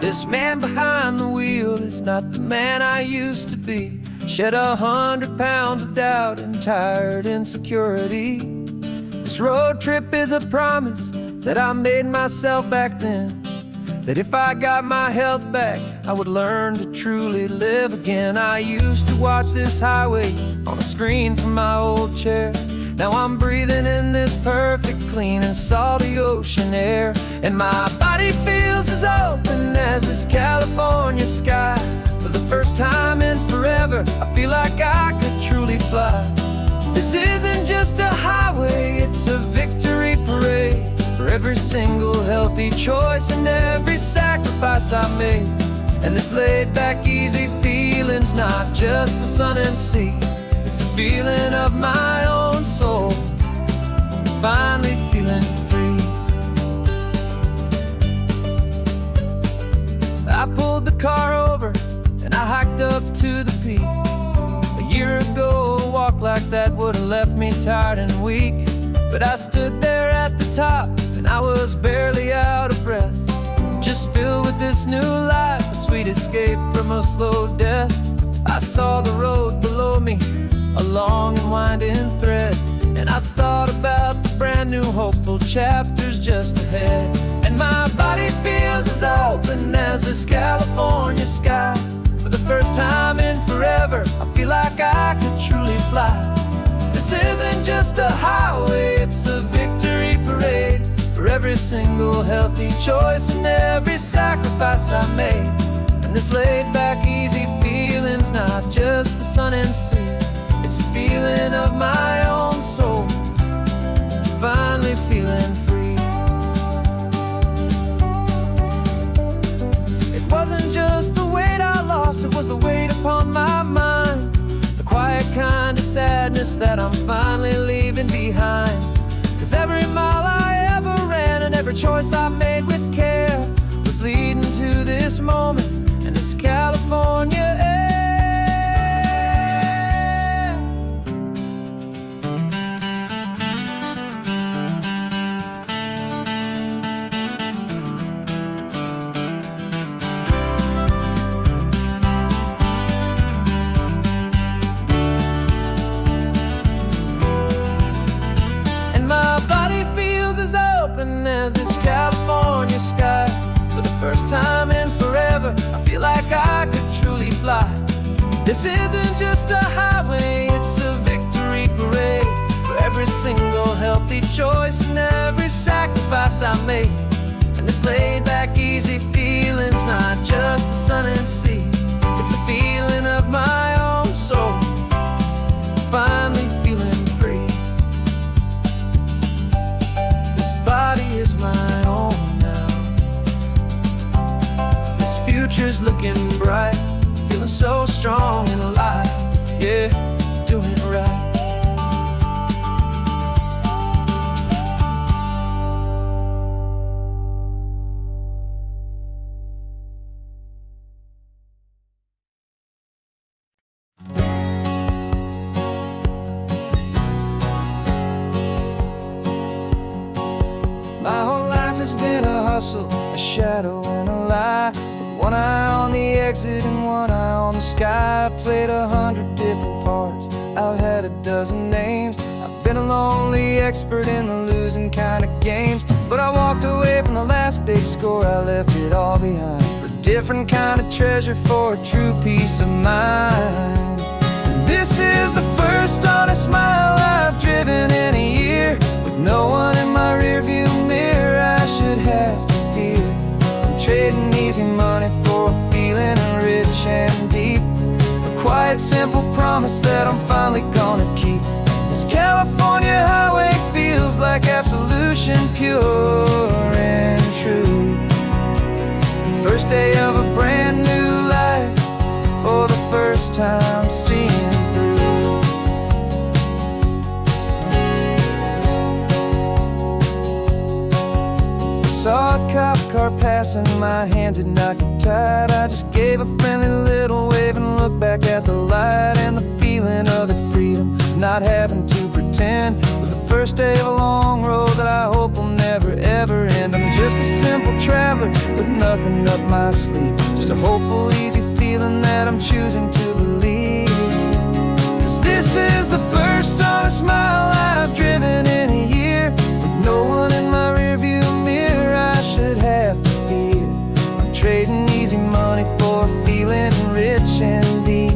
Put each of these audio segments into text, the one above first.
This man behind the wheel is not the man I used to be. Shed 100 pounds of doubt and tired insecurity. This road trip is a promise that I made myself back then, that if I got my health back, I would learn to truly live again. I used to watch this highway on a screen from my old chair. Now I'm breathing in this perfect, clean and salty ocean air. And my body feels as open as this California sky. For the first time in forever, I feel like I could truly fly. This isn't just a highway, it's a victory parade. For every single healthy choice and every sacrifice I made. And this laid back easy feeling's not just the sun and sea, it's the feeling of my own soul, finally feeling free. I pulled the car over and I hiked up to the peak. A year ago, a walk like that would have left me tired and weak. But I stood there at the top and I was barely out of breath, just filled with this new life, a sweet escape from a slow death. I saw the road below me, a long and winding thread, and I thought about the brand new hopeful chapters just ahead. And my body feels as open as this California sky. For the first time in forever, I feel like I could truly fly. This isn't just a highway, it's a victory parade. For every single healthy choice and every sacrifice I made. And this laid back easy feeling's not just the sun and sea, it's a feeling of my own soul, finally feeling free. It wasn't just the weight I lost, it was the weight upon my mind. The quiet kind of sadness that I'm finally leaving behind. 'Cause every mile I ever ran and every choice I made with care was leading to this moment and this California air. As this California sky. For the first time in forever, I feel like I could truly fly. This isn't just a highway, it's a victory parade. For every single healthy choice and every sacrifice I made. And this laid back easy feeling's not just the sun and sea, it's a feeling of my own soul, finally feeling free. Body is my own now. This future's looking bright, feeling so strong and alive. Yeah, doing it right. My whole life has been a hustle, a shadow and a lie. With one eye on the exit and one eye on the sky. I played 100 different parts, I've had a dozen names. I've been a lonely expert in the losing kind of games. But I walked away from the last big score, I left it all behind. For a different kind of treasure, for a true peace of mind. And this is the first honest mile I've driven in a year. With no one in my rearview mirror I should have to fear. I'm trading easy money for a feeling rich and deep. A quiet, simple promise that I'm finally gonna keep. This California highway feels like absolution, pure and true. The first day of a brand new life, for the first time seeing through. Saw a cop car passing, my hands had not got tied. I just gave a friendly little wave and looked back at the light. And the feeling of the freedom, not having to pretend, was the first day of a long road that I hope will never ever end. I'm just a simple traveler with nothing up my sleeve. Just a hopeful, easy feeling that I'm choosing to believe. 'Cause this is the first honest mile I've driven in a year, with no one in my rearview mirror I should have to fear. I'm trading easy money for a feeling rich and deep,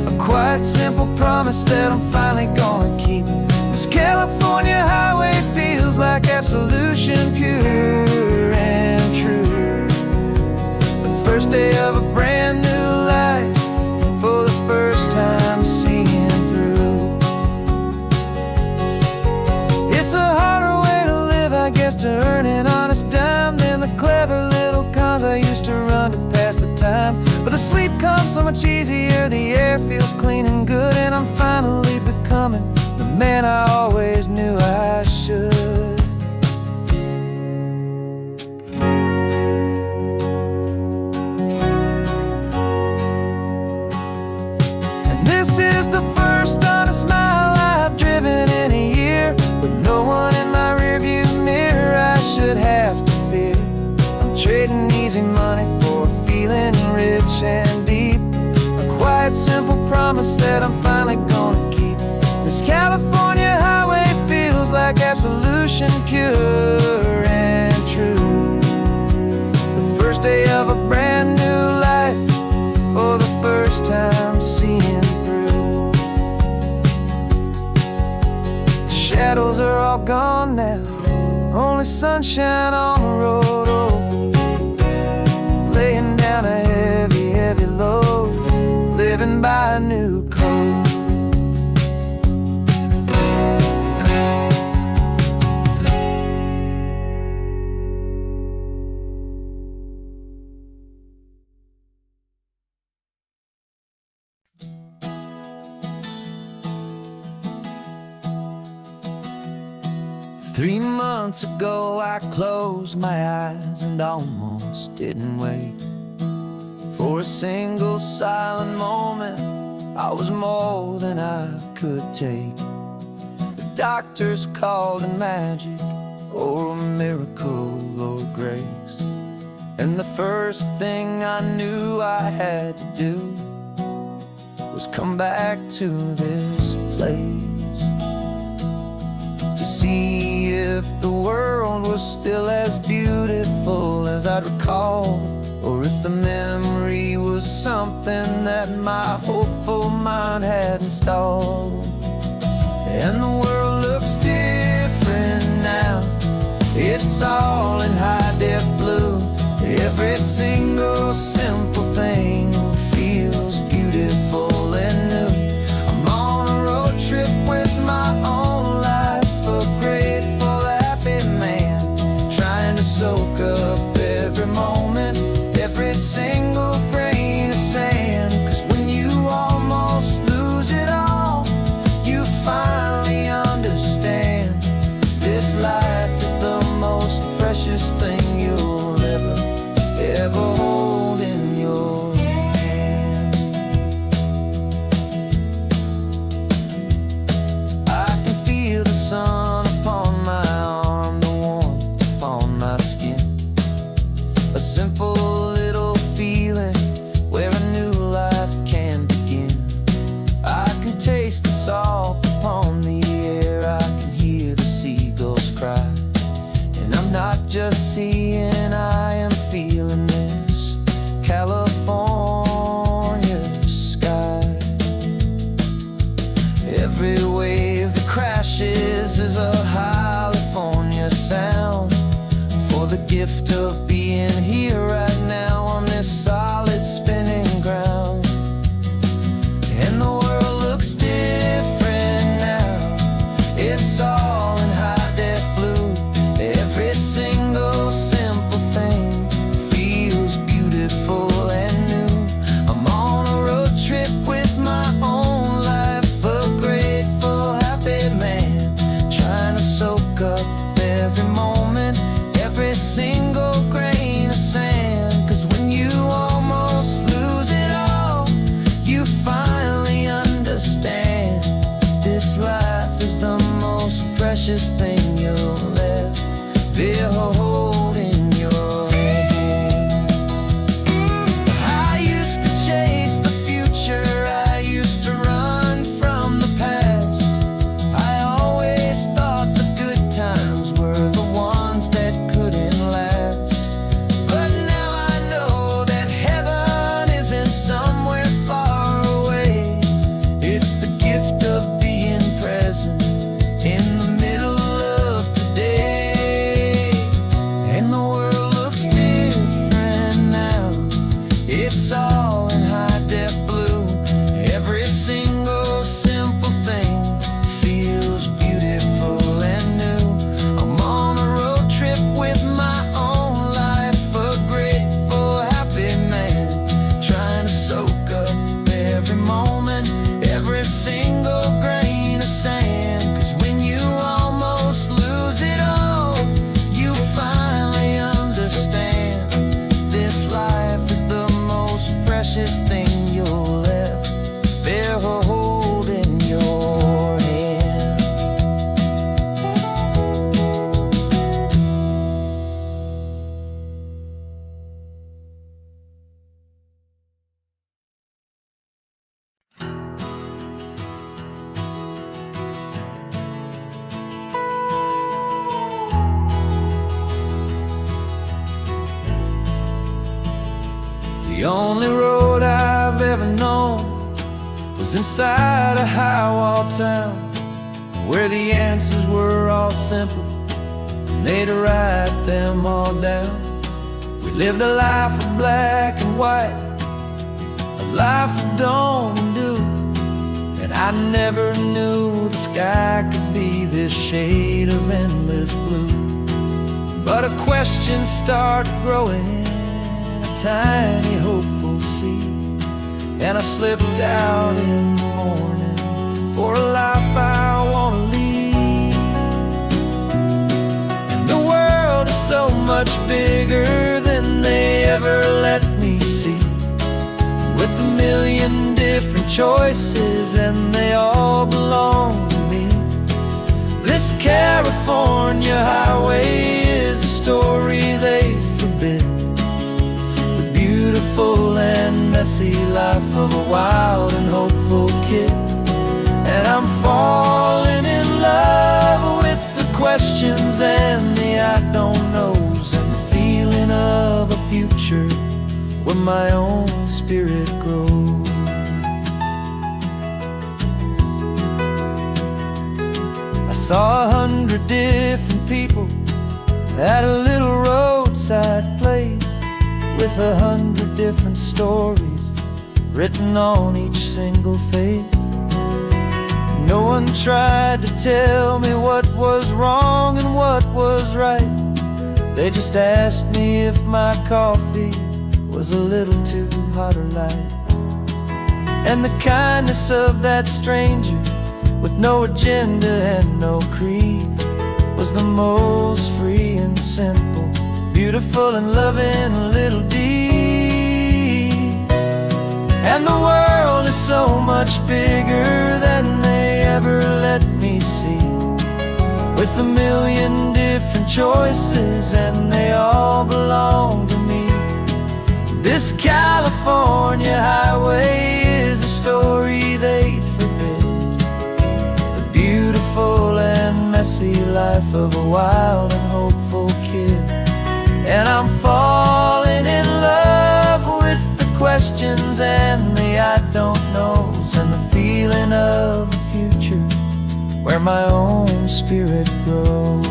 a quiet, simple promise that I'm finally gonna keep. This California highway feels like absolution, pure and true. The first day of a brand new life, for the first time seeing through. It's a harder way to live, I guess, to earn an honest dime than the clever little cons I used to run to pass the time. But the sleep comes so much easier, the air feels clean and good, and I'm finally becoming the man I always knew I should. And this is the first honest mile I've driven in a year, with no one in my rearview mirror I should have to fear. I'm trading easy money for a feeling rich and deep, a quiet, simple promise that I'm finally gonna keep. This California highway feels like absolution, pure and true. The first day of a brand new life, for the first time seeing through. The shadows are all gone now, only sunshine on the road. Oh, laying down a heavy, heavy load, living by a new code. 3 months ago I closed my eyes and almost didn't wait for a single silent moment. I was more than I could take. The doctors called it magic, or a miracle, or grace. And the first thing I knew I had to do was come back to this place, to see if the world was still as beautiful as I'd recall, or if the memory was something that my hopeful mind had installed. And the world looks different now, it's all in high-def blue. Every single simple thing feels beautiful and new. I'm on a road trip with my own life, a grateful, happy man, trying to soak up every moment, every single grain of sand. 'Cause when you almost lose it all, you finally understand this life is the most precious thing you'll ever hold in your hand. I can feel the sun upon my arm, the warmth upon my skin, a simple little feeling where a new life can begin. I can taste the salt upon the air, I can hear the seagulls cry, and I'm not just seeing, I am feeling this California sky. Every wave that crashes is a California sound, for the gift of being here right now on this solid spinning ground. And the world looks different now, it's all in high-def blue. Every single simple thing feels beautiful and new. I'm on a road trip with my own life, a grateful, happy man, trying to soak up every moment, every single grain of sand. 'Cause when you almost lose it all, you finally understand this life is the most precious thing you'll ever hold in The only road I've ever known was inside a high-wall town, where the answers were all simple, and they'd write them all down. We lived a life of black and white, a life of dawn and dew, and I never knew the sky could be this shade of endless blue. But a question started growing, a tiny hopeful seed, and I slipped out in the morning for a life I want to lead. And the world is so much bigger than they ever let me see, with a million different choices and they all belong to me. This California highway is a story they forbid, the beautiful and messy life of a wild and hopeful kid. And I'm falling in love with the questions and the I don't knows, and the feeling of a future where my own spirit grows. I saw 100 different people at a little roadside place, with 100 different stories written on each single face. No one tried to tell me what was wrong and what was right. They just asked me if my coffee was a little too hot or light. And the kindness of that stranger, with no agenda and no creed, was the most free and simple, beautiful and loving little deed. And the world is so much bigger than they ever let me see, with a million different choices and they all belong to me. This California highway is a story they'd forbid, the beautiful and messy life of a wild and hopeful kid. And I'm falling in love with the questions and the I don't knows, and the feeling of a future where my own spirit grows.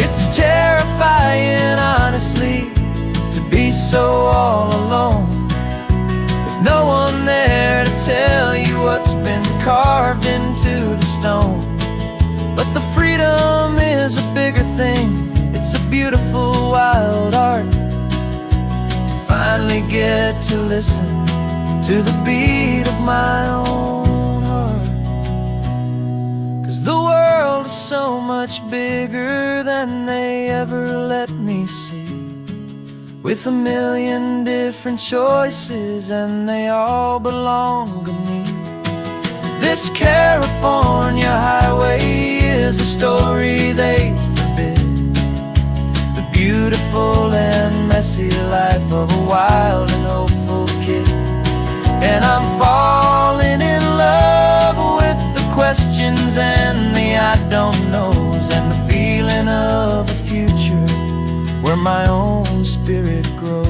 It's terrifying, honestly, to be so all alone, with no one there to tell you what's been carved into the stone. But the freedom is a bigger thing, it's a beautiful wild art, to finally get to listen to the beat of my own heart. 'Cause the world is so much bigger than they ever let me see, with a million different choices and they all belong to me. This California highway is a story they forbid, the beautiful and messy life of a wild and hopeful kid. And I'm falling in love with the questions and the I don't knows, and the feeling of a future where my own spirit grows.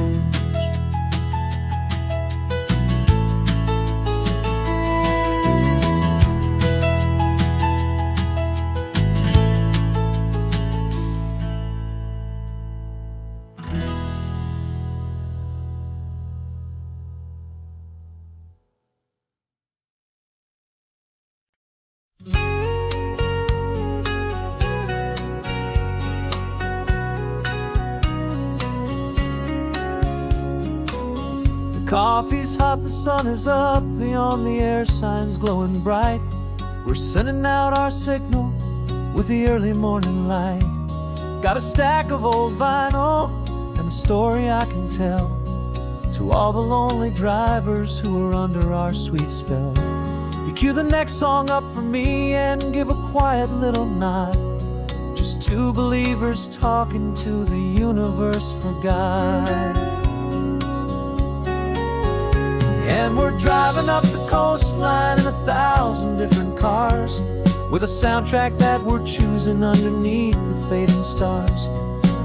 Coffee's hot, the sun is up, the on-the-air sign's glowing bright. We're sending out our signal with the early morning light. Got a stack of old vinyl and a story I can tell to all the lonely drivers who are under our sweet spell. You cue the next song up for me and give a quiet little nod, just two believers talking to the universe for God. And we're driving up the coastline in 1,000 different cars, with a soundtrack that we're choosing underneath the fading stars.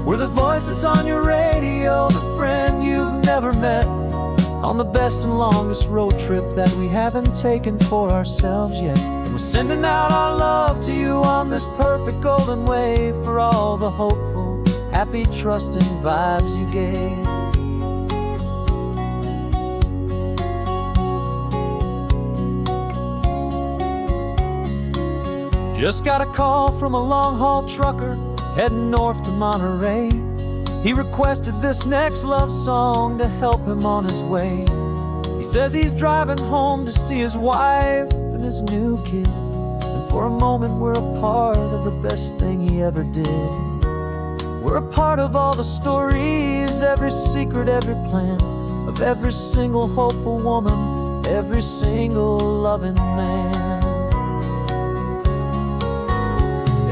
We're the voice that's on your radio, the friend you've never met, on the best and longest road trip that we haven't taken for ourselves yet. And we're sending out our love to you on this perfect golden wave, for all the hopeful, happy, trusting vibes you gave. Just got a call from a long-haul trucker heading north to Monterey. He requested this next love song to help him on his way. He says he's driving home to see his wife and his new kid, and for a moment we're a part of the best thing he ever did. We're a part of all the stories, every secret, every plan, of every single hopeful woman, every single loving man.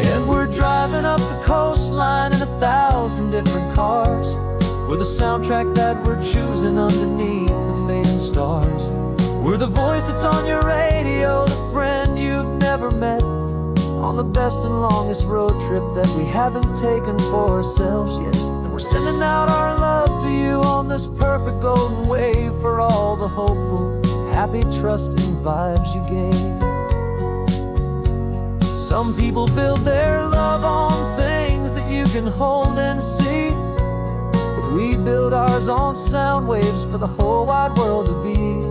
And we're driving up the coastline in 1,000 different cars, with a soundtrack that we're choosing underneath the fading stars. We're the voice that's on your radio, the friend you've never met, on the best and longest road trip that we haven't taken for ourselves yet. And we're sending out our love to you on this perfect golden wave, for all the hopeful, happy, trusting vibes you gave. Some people build their love on things that you can hold and see, but we build ours on sound waves for the whole wide world to be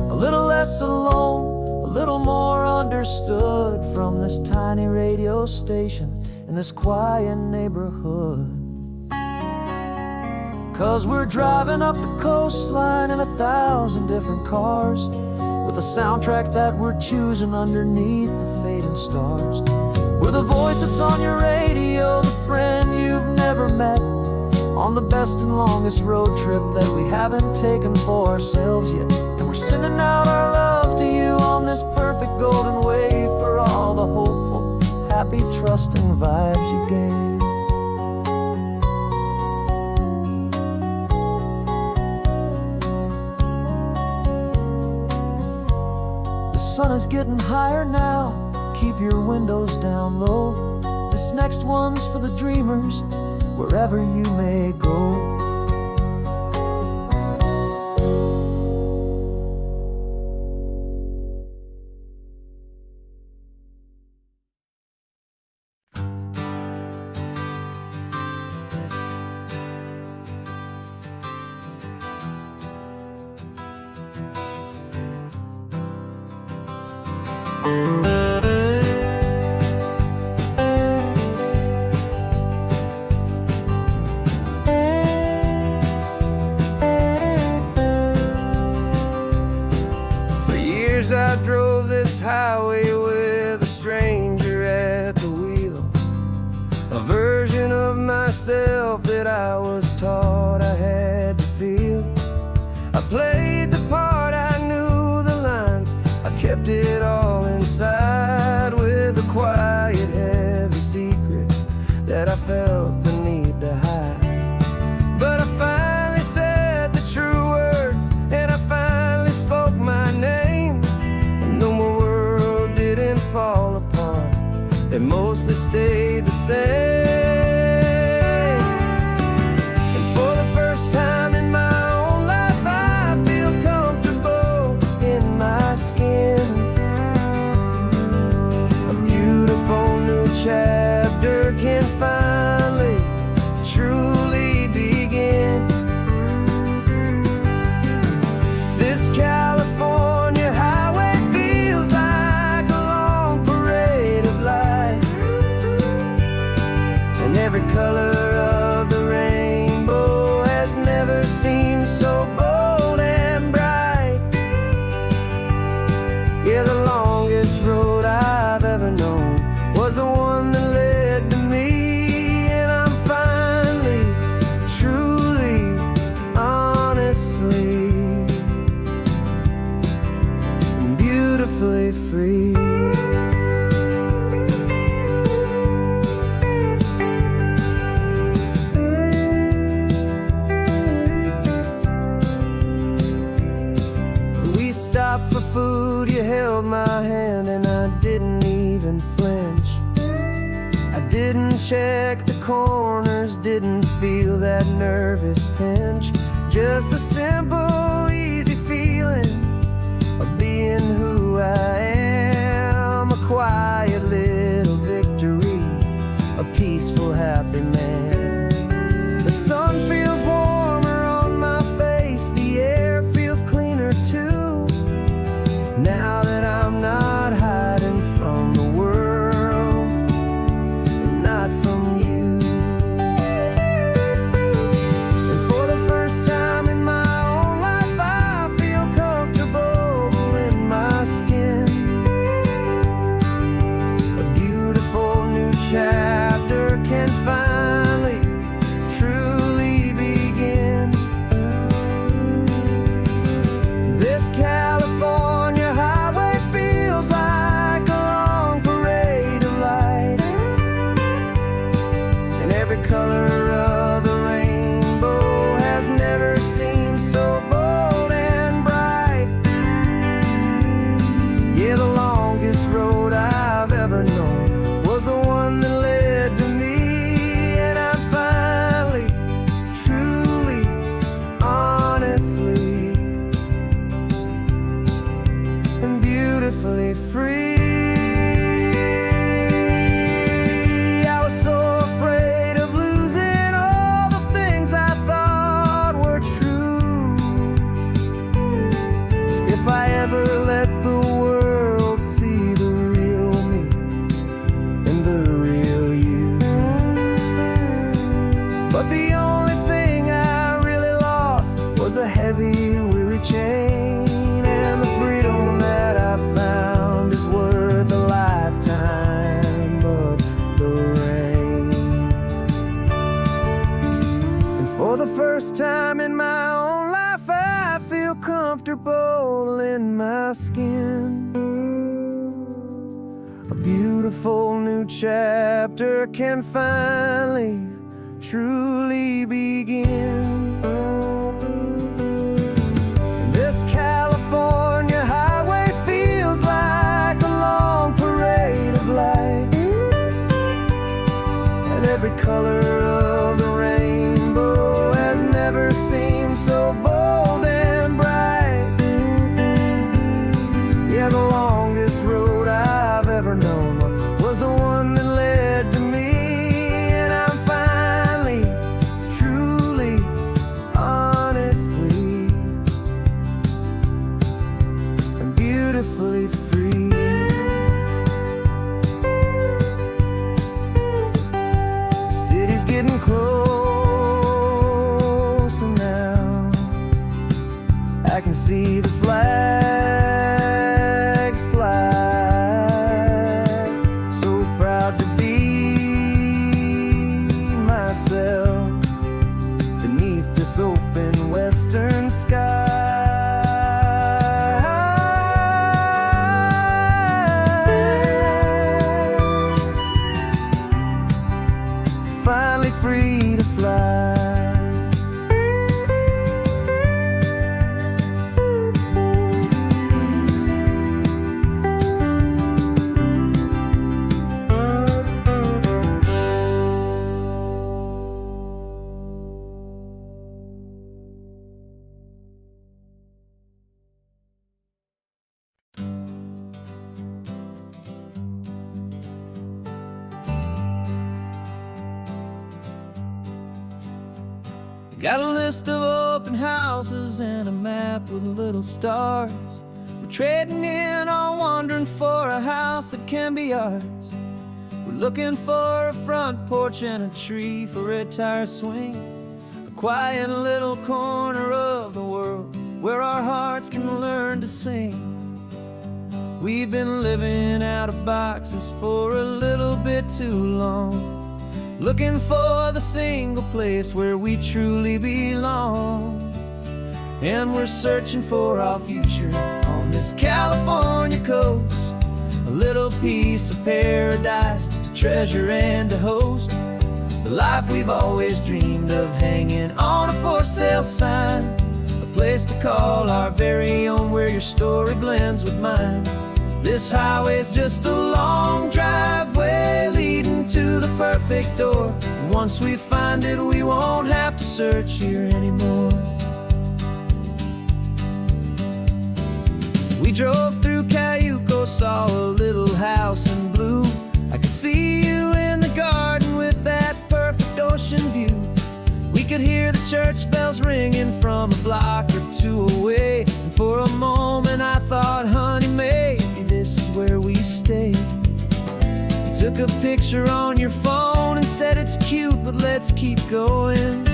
a little less alone, a little more understood, from this tiny radio station in this quiet neighborhood. 'Cause we're driving up the coastline in 1,000 different cars, with a soundtrack that we're choosing underneath the fading stars. We're the voice that's on your radio, the friend you've never met, on the best and longest road trip that we haven't taken for ourselves yet. And we're sending out our love to you on this perfect golden wave, for all the hopeful, happy, trusting vibes you gave. The sun is getting higher now, keep your windows down low. This next one's for the dreamers, wherever you may go. I drove this highway with a stranger at the wheel, a version of myself that I was taught I had to feel. I played the part, I knew the lines, I kept it all inside, with a quiet, heavy secret that I felt the need to hide. But I finally said the true words, and I finally spoke my name. Fall apart, they mostly stayed the same. And for the first time in my own life, I feel comfortable in my skin. A beautiful new chapter can finally, truly begin. This California highway feels like a long parade of light, and every color of the rainbow has never seemed so bold and bright. Yeah, the longest road I've ever known was the one that led to me, and I'm finally, truly, honestly, beautifully free. We stopped for food, you held my hand, and I didn't even flinch. I didn't Didn't check the corners, didn't feel that nervous pinch. Just a simple, easy feeling of being who I am. A quiet little victory, a peaceful, happy man. The sun feels warmer on my face, the air feels cleaner too. Now that I'm not hiding from the world, and not from you. And for the first time in my own life, I feel comfortable in my skin. A beautiful new chapter can finally, truly begin. This California highway feels like a long parade of light, and every color of the rainbow has never seemed so bold and bright. Yeah, the longest road I've ever known was the one that led to me, and I'm finally, truly, honestly, and beautifully free. I was so afraid of losing all the things I thought were true. If I ever let the world see the real me and the real you. But the only thing I really lost was a heavy, weary chain, and the freedom that I found is worth a lifetime of the rain. And for the first time in my own life, I feel comfortable in my skin. A beautiful new chapter can finally, truly begin. This California highway feels like a long parade of light, and every color of the rainbow has never seemed so bold and bright. Yeah, the longest road I've ever known was the one that led to me, and I'm finally, truly, honestly, and beautifully free. The city's getting closer now. I can see the flags fly. So proud to be myself beneath this open western sky. Finally free to fly. Got a list of open houses and a map with little stars. We're trading in or wandering for a house that can be ours. We're looking for a front porch and a tree for a tire swing. A quiet little corner of the world where our hearts can learn to sing. We've been living out of boxes for a little bit too long, looking for the single place where we truly belong. And we're searching for our future on this California coast, a little piece of paradise to treasure and to host. The life we've always dreamed of, hanging on a for sale sign, a place to call our very own, where your story blends with mine. This highway's just a long driveway leading leading to the perfect door. And once we find it, we won't have to search here anymore. We drove through Cayuco, saw a little house in blue. I could see you in the garden with that perfect ocean view. We could hear the church bells ringing from a block or two away. And for a moment I thought, honey, maybe this is where we stay. You took a picture on your phone and said it's cute, but let's keep going.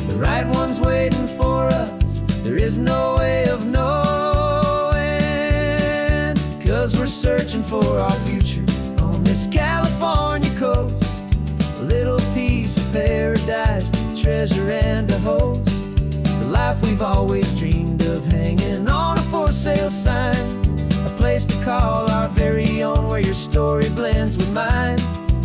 The right one's waiting for us, there is no way of knowing. 'Cause we're searching for our future on this California coast. A little piece of paradise to treasure and to host. The life we've always dreamed of, hanging on a for sale sign. A place to call our very own, where your story blends with mine.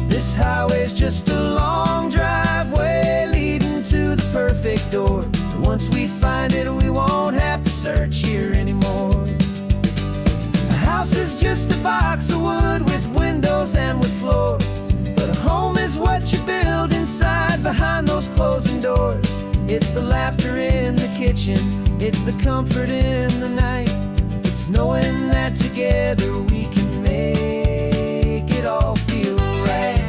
This highway's just a long driveway leading to the perfect door. And once we find it, we won't have to search here anymore. A house is just a box of wood with windows and with floors. But a home is what you build inside behind those closing doors. It's the laughter in the kitchen, it's the comfort in the night. It's knowing that together we can make it all feel right.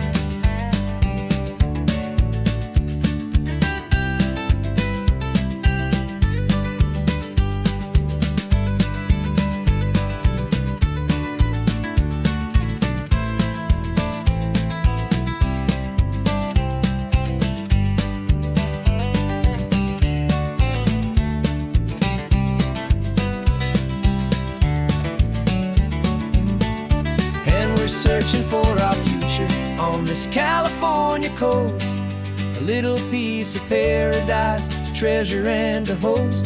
Searching for our future on this California coast. A little piece of paradise to treasure and to host.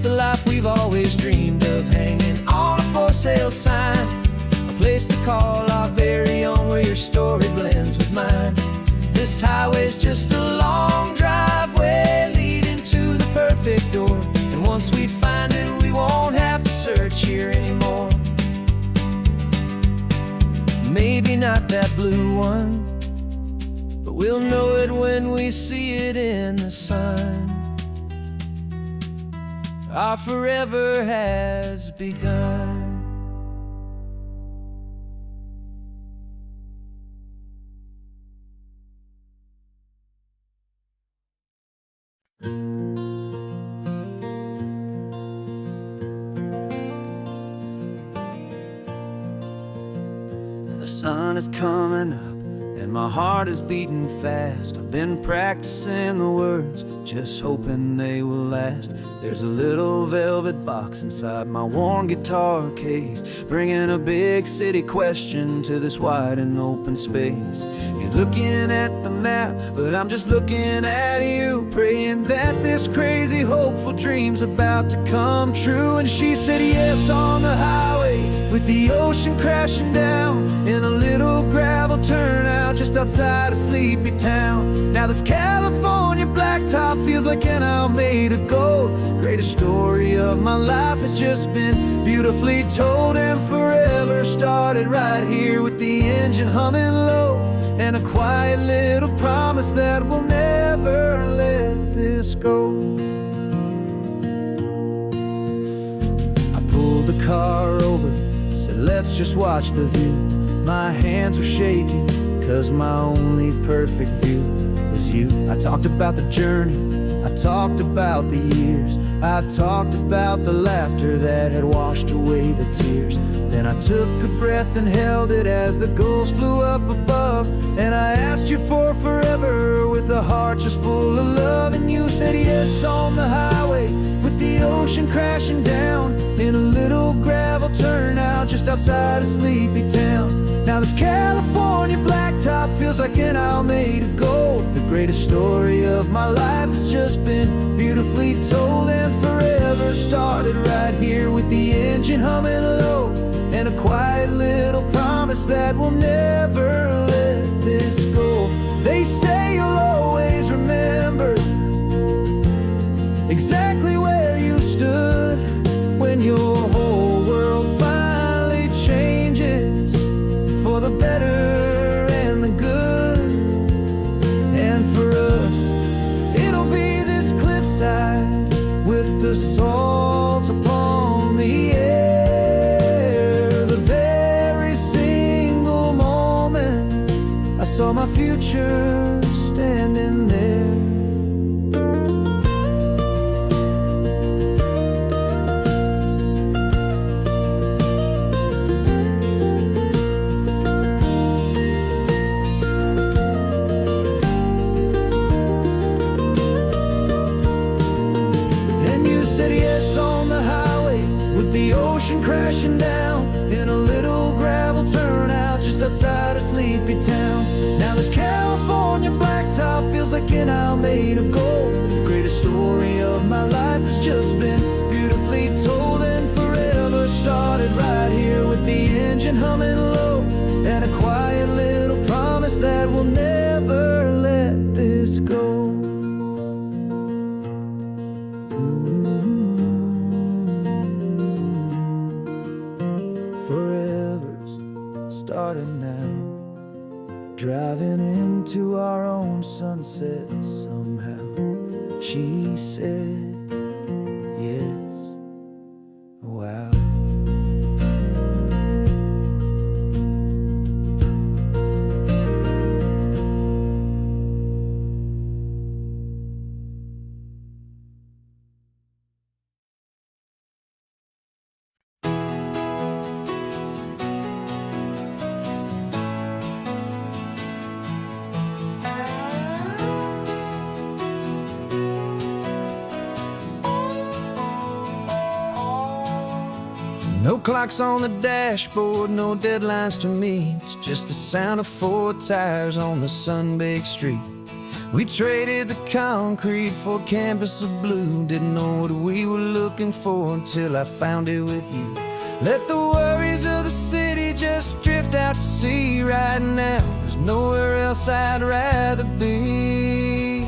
The life we've always dreamed of, hanging on a for sale sign. A place to call our very own, where your story blends with mine. This highway's just a long driveway leading to the perfect door. And once we find it, we won't have to search here anymore. Maybe not that blue one, but we'll know it when we see it in the sun. Our forever has begun. The sun is coming up and my heart is beating fast. I've been practicing the words, just hoping they will last. There's a little velvet box inside my worn guitar case, bringing a big city question to this wide and open space. You're looking at the map, but I'm just looking at you, praying that this crazy hopeful dream's about to come true. And she said yes on the highway, with the ocean crashing down, in a little gravel turnout just outside a sleepy town. Now this California blacktop feels like an owl made of gold. Greatest story of my life has just been beautifully told, and forever started right here with the engine humming low, and a quiet little promise that we'll never let this go. I pulled the car over, said let's just watch the view. My hands were shaking, 'cause my only perfect view was you. I talked about the journey, I talked about the years, I talked about the laughter that had washed away the tears. Then I took a breath and held it as the gulls flew up above, and I asked you for forever with a heart just full of love. And you said yes on the highway, with the ocean crashing down, in a little gravel turnout just outside a sleepy town. Now this California blacktop feels like an owl made of gold. The greatest story of my life has just been beautifully told, and forever started right here with the engine humming low, and a quiet little promise that we'll never let this go. They say you'll always remember exactly where you stood when your whole world finally changes for the better saw my future standing there. And you said yes on the highway, with the ocean crashing down in a little gravel turnout just outside a sleepy town. Now this California blacktop feels like an isle made of gold. The greatest story of my life has just been beautifully told, and forever started right here with the engine humming low, and a quiet little promise that we'll never let this go. Forever's starting now, driving into our own sunset somehow. She said yes, wow. No clocks on the dashboard, no deadlines to meet. It's just the sound of 4 tires on the sun-baked street. We traded the concrete for a canvas of blue. Didn't know what we were looking for until I found it with you. Let the worries of the city just drift out to sea right now. There's nowhere else I'd rather be,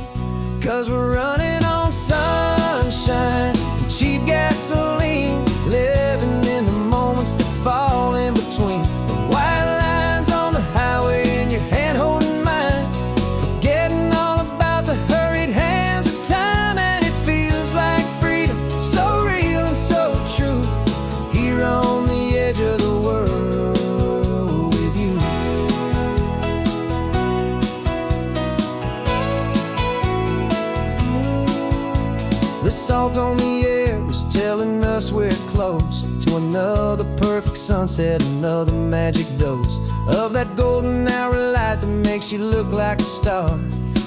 'cause we're running on sunshine and cheap gasoline, living in the moments that fall in between the white lines on the highway and your hand holding mine, forgetting all about the hurried hands of time. And it feels like freedom, so real and so true, here on the edge of the world with you. The salt on the air is telling us we're close to another perfect sunset, another magic dose of that golden hour light that makes you look like a star,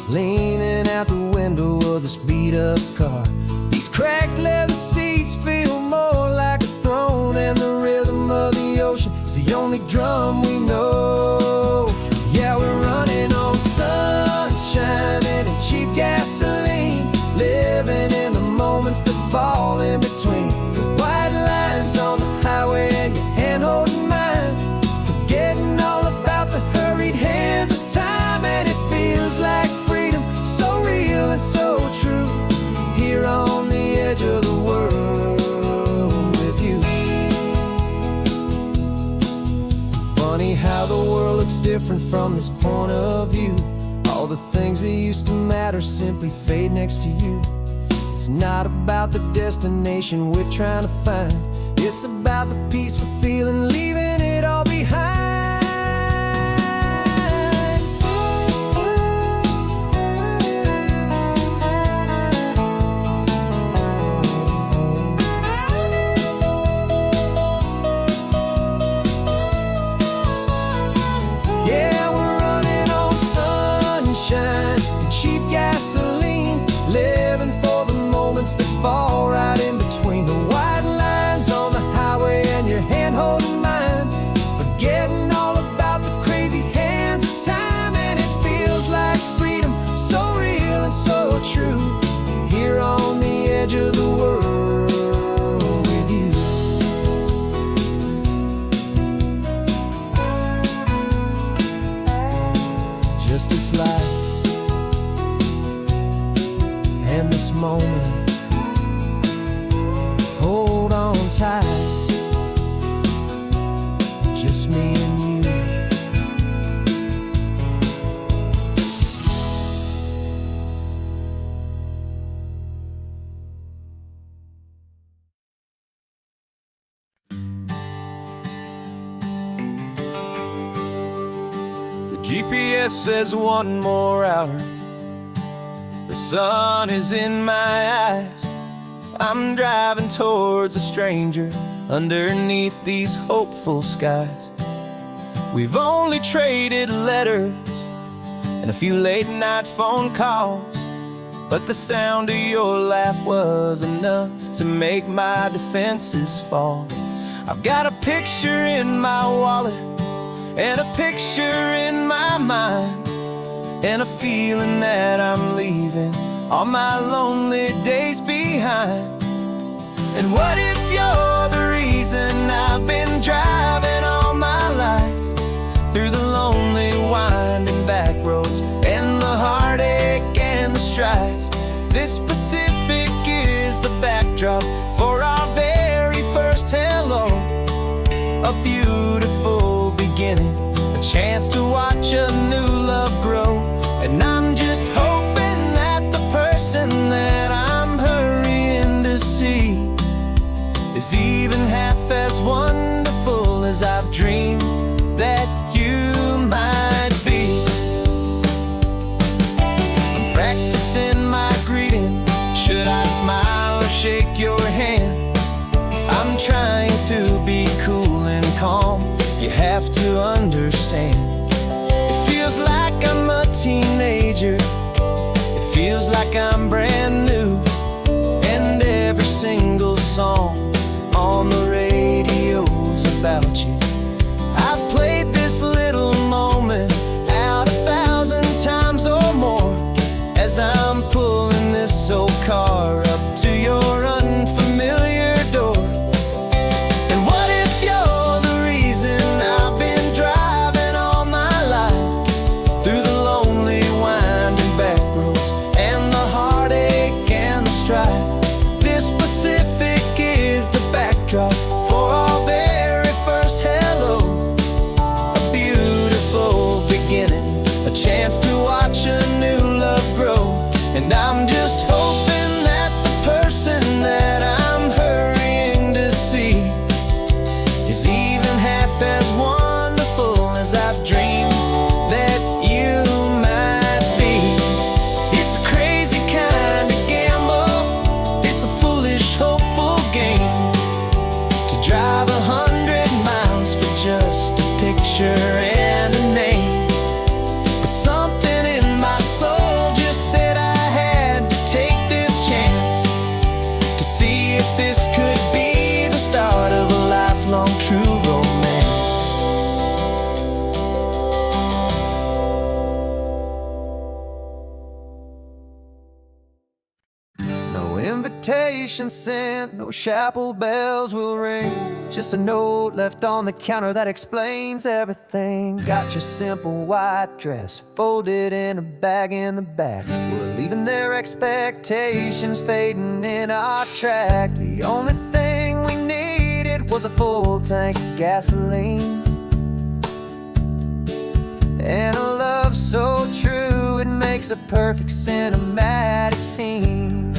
leaning out the window of this beat-up car. These cracked leather seats feel more like a throne, and the rhythm of the ocean is the only drum we know. Yeah, we're running on sunshine and cheap gasoline, living in the moments that fall in between the white lines on the highway and your hand holding mine, forgetting all about the hurried hands of time. And it feels like freedom, so real and so true, here on the edge of the world with you. Funny how the world looks different from this point of view. All the things that used to matter simply fade next to you. It's not about the destination we're trying to find, it's about the peace we're feeling, leaving it all behind. Yeah, we're running on sunshine and cheap gasoline, living for the moments that fall right in between the white lines on the highway and your hand holding mine, forgetting all about the crazy hands of time. And it feels like freedom, so real and so true, here on the edge of the world with you. Just this life and this moment, hold on tight, just me and you. GPS says one more hour. The sun is in my eyes. I'm driving towards a stranger underneath these hopeful skies. We've only traded letters and a few late night phone calls, but the sound of your laugh was enough to make my defenses fall. I've got a picture in my wallet and a picture in my mind, and a feeling that I'm leaving all my lonely days behind. And what if you're the reason I've been driving all my life, through the lonely winding back roads and the heartache and the strife? This Pacific is the backdrop for our very first hello. A beautiful beginning, a chance to watch a new love grow. And I'm just hoping that the person that I'm hurrying to see is even half as wonderful as I've dreamed that you might be. I'm practicing my greeting. Should I smile or shake your hand? I'm trying to be cool and calm. You have to understand. It feels like I'm a teenager. It feels like I'm brand new. And every single song on the radio's about you. I've played this little moment out 1,000 times or more, as I'm pulling this old car up to your unfamiliar door. And what if you're the reason I've been driving all my life, through the lonely winding back roads and the heartache and the strife? This Pacific is the backdrop for our very first hello. A beautiful beginning, a chance to watch a new love grow. And I'm just hoping that the person that I'm hurrying to see is even half as wonderful as I've dreamed that you might be. It's a crazy kind of gamble. It's a foolish, hopeful game to drive 100 miles for just a picture and a name. But something in my soul just said I had to take this chance to see if this could be the start of a lifelong true romance. No invitation sent, no chapel bells will ring, just a note left on the counter that explains everything. Got your simple white dress folded in a bag in the back. We're leaving their expectations fading in our track. The only thing we needed was a full tank of gasoline, and a love so true it makes a perfect cinematic scene.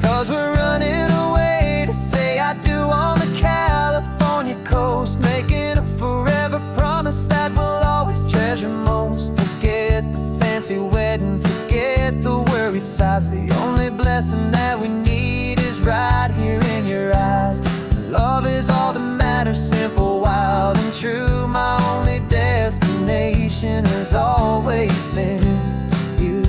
'Cause we're running away to say I do on the California coast, making a forever promise that we'll always treasure most. Forget the fancy wedding, forget the worried sighs. The only blessing that we need is right here in your eyes. Love is all that matters, simple, wild, and true. My only destination has always been you.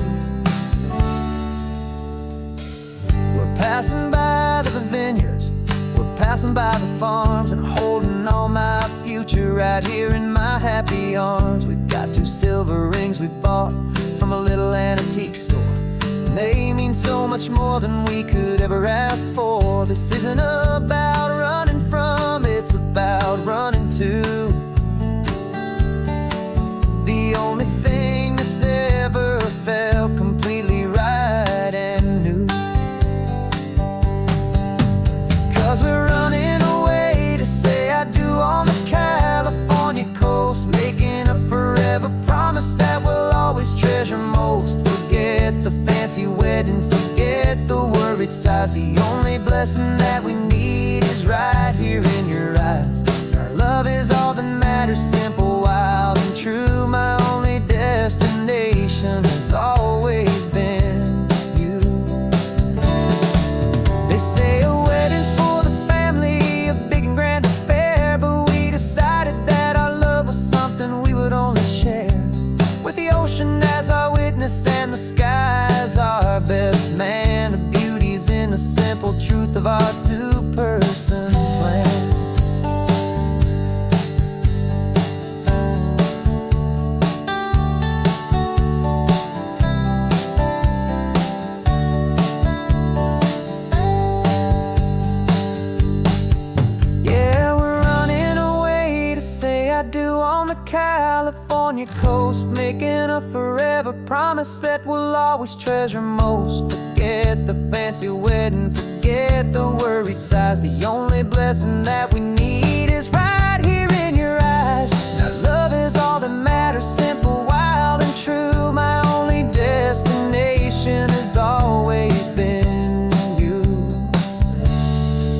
We're passing by the vineyards, we're passing by the farms, and holding all my future right here in my happy arms. We've got 2 silver rings we bought from a little antique store, and they mean so much more than we could ever ask for. This isn't about running from, it's about running to. The only thing that's ever felt completely right and new. 'Cause we're running away to say I do on the California coast, making a forever promise that we'll always treasure most. Forget the fancy wedding, forget the worried sighs. The only blessing that we need is right here in your eyes. Our love is all that matters, simple, California coast, making a forever promise that we'll always treasure most. Forget the fancy wedding, forget the worried sighs. The only blessing that we need is right here in your eyes. Now love is all that matters, simple, wild and true. My only destination has always been you.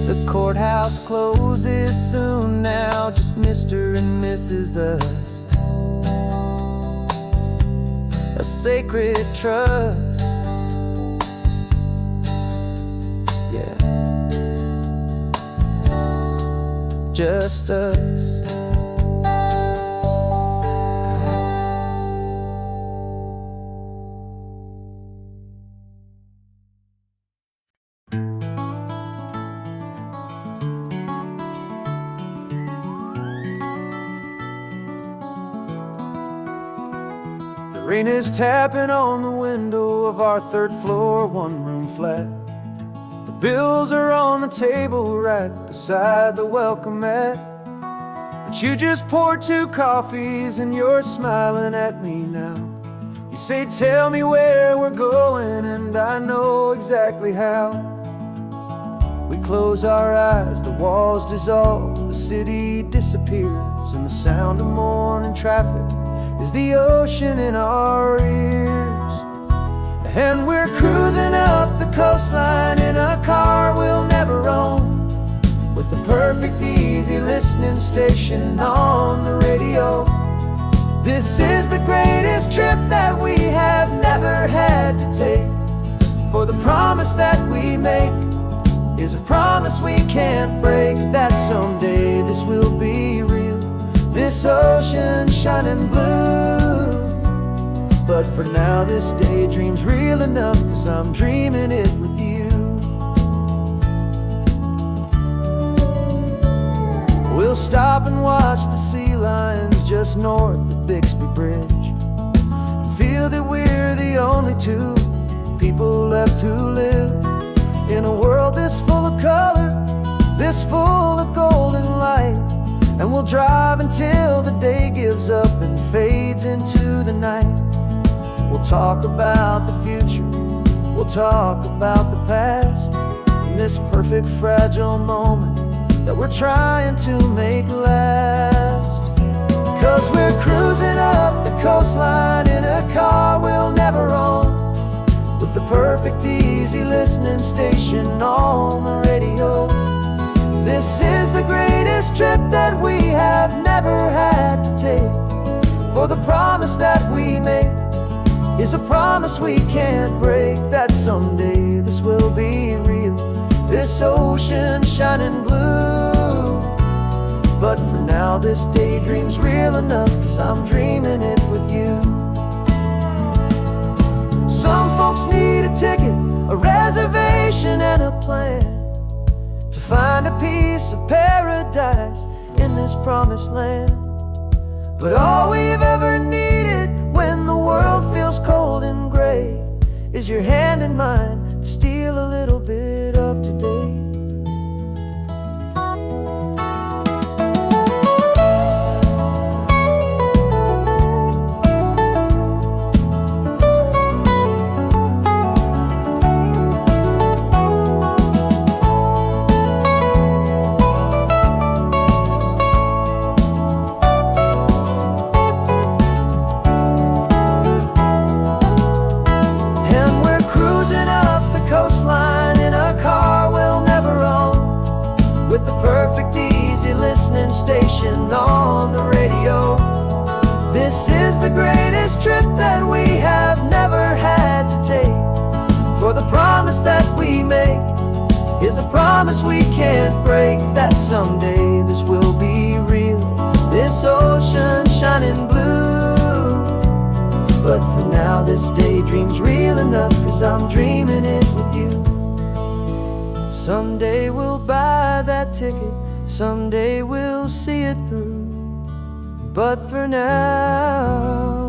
The courthouse closes soon now, just Mr. and Mrs. Us, a sacred trust. Yeah, just us. The rain is tapping on the window of our third floor, one-room flat. The bills are on the table right beside the welcome mat. But you just poured 2 coffees and you're smiling at me now. You say, tell me where we're going, and I know exactly how. We close our eyes, the walls dissolve, the city disappears, and the sound of morning traffic is the ocean in our ears. And we're cruising up the coastline in a car we'll never own, with the perfect easy listening station on the radio. This is the greatest trip that we have never had to take, for the promise that we make is a promise we can't break, that someday this will be real, this ocean shining blue. But for now this daydream's real enough, 'cause I'm dreaming it with you. We'll stop and watch the sea lions just north of Bixby Bridge, and feel that we're the only 2 people left who live in a world this full of color, this full of golden light. And we'll drive until the day gives up and fades into the night. We'll talk about the future, we'll talk about the past, in this perfect fragile moment that we're trying to make last. 'Cause we're cruising up the coastline in a car we'll never own, with the perfect easy listening station on the radio. This is the greatest trip that we have never had to take, for the promise that we make is a promise we can't break, that someday this will be real, this ocean shining blue. But for now this daydream's real enough, 'cause I'm dreaming it with you. Some folks need a ticket, a reservation and a plan, to find a piece of paradise in this promised land. But all we've ever needed when the world feels cold and gray is your hand in mine to steal a little bit of today. Station on the radio. This is the greatest trip that we have never had to take, for the promise that we make is a promise we can't break, that someday this will be real, this ocean shining blue. But for now this daydream's real enough, 'cause I'm dreaming it with you. Someday we'll buy that ticket, someday we'll see it through, but for now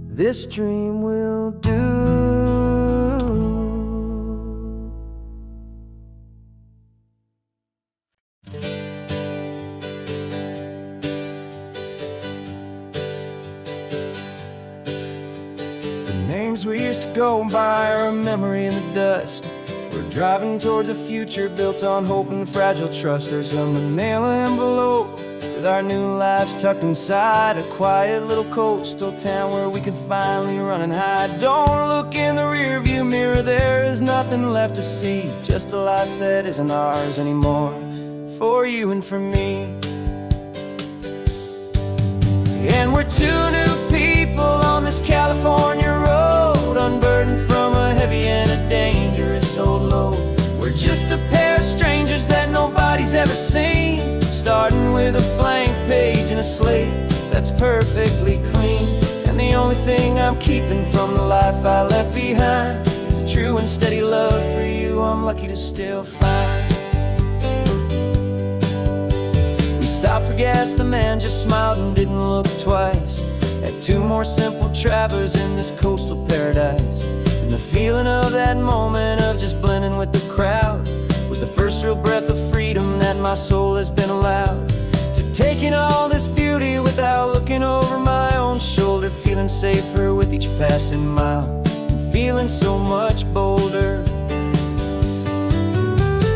this dream will do. tubes we used to go by are a memory in the dust. We're driving towards a future built on hope and fragile trust. There's a manila envelope with our new lives tucked inside, a quiet little coastal town where we can finally run and hide. Don't look in the rearview mirror, there is nothing left to see, just a life that isn't ours anymore, for you and for me. And we're two new people on this California road, unburdened from a heavy and a dangerous old load. We're just a pair of strangers that nobody's ever seen, starting with a blank page and a slate that's perfectly clean. And the only thing I'm keeping from the life I left behind is a true and steady love for you I'm lucky to still find. We stopped for gas, the man just smiled and didn't look twice. Had two more simple travelers in this coastal paradise. And the feeling of that moment of just blending with the crowd was the first real breath of freedom that my soul has been allowed to take in all this beauty without looking over my own shoulder, feeling safer with each passing mile and feeling so much bolder.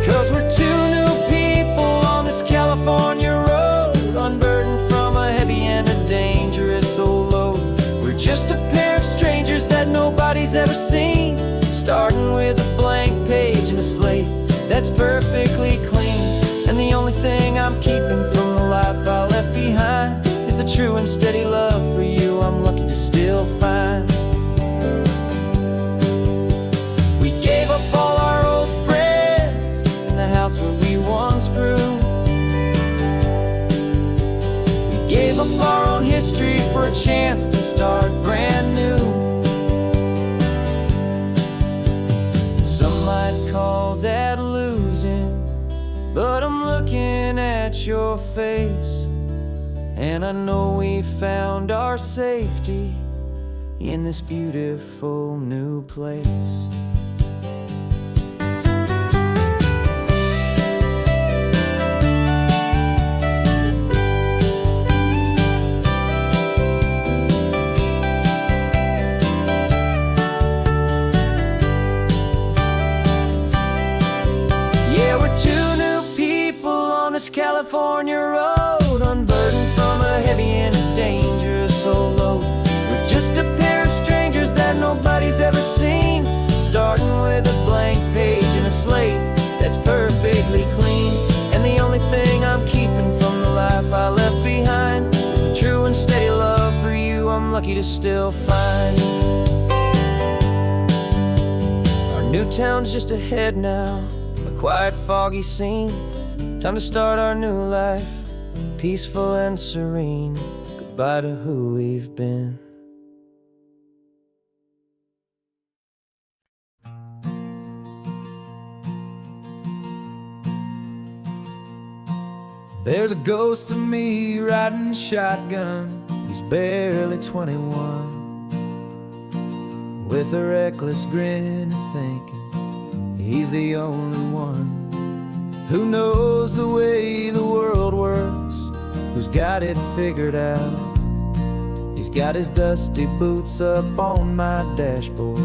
'Cause we're two new people on this California road, unburdened from a heavy and a dangerous old load. We're just a pair of strangers that nobody's ever seen, starting with a blank page and a slate that's perfectly clean. And the only thing I'm keeping from the life I left behind is the true and steady love for you I'm lucky to still find. We gave up all our old friends in the house where we once grew. We gave up our own history for a chance to start brand new. Some might call that losing, but I'm looking at your face, and I know we found our safety in this beautiful new place. Yeah, we're two new people on this California road, unburdened from a heavy and a dangerous old load. We're just a pair of strangers that nobody's ever seen, starting with a blank page and a slate that's perfectly clean. And the only thing I'm keeping from the life I left behind is the true and steady love for you I'm lucky to still find. Our new town's just ahead now, a quiet, foggy scene. Time to start our new life, peaceful and serene. Goodbye to who we've been. There's a ghost of me riding shotgun. He's barely 21, with a reckless grin and thinking he's the only one who knows the way the world works, who's got it figured out. He's got his dusty boots up on my dashboard,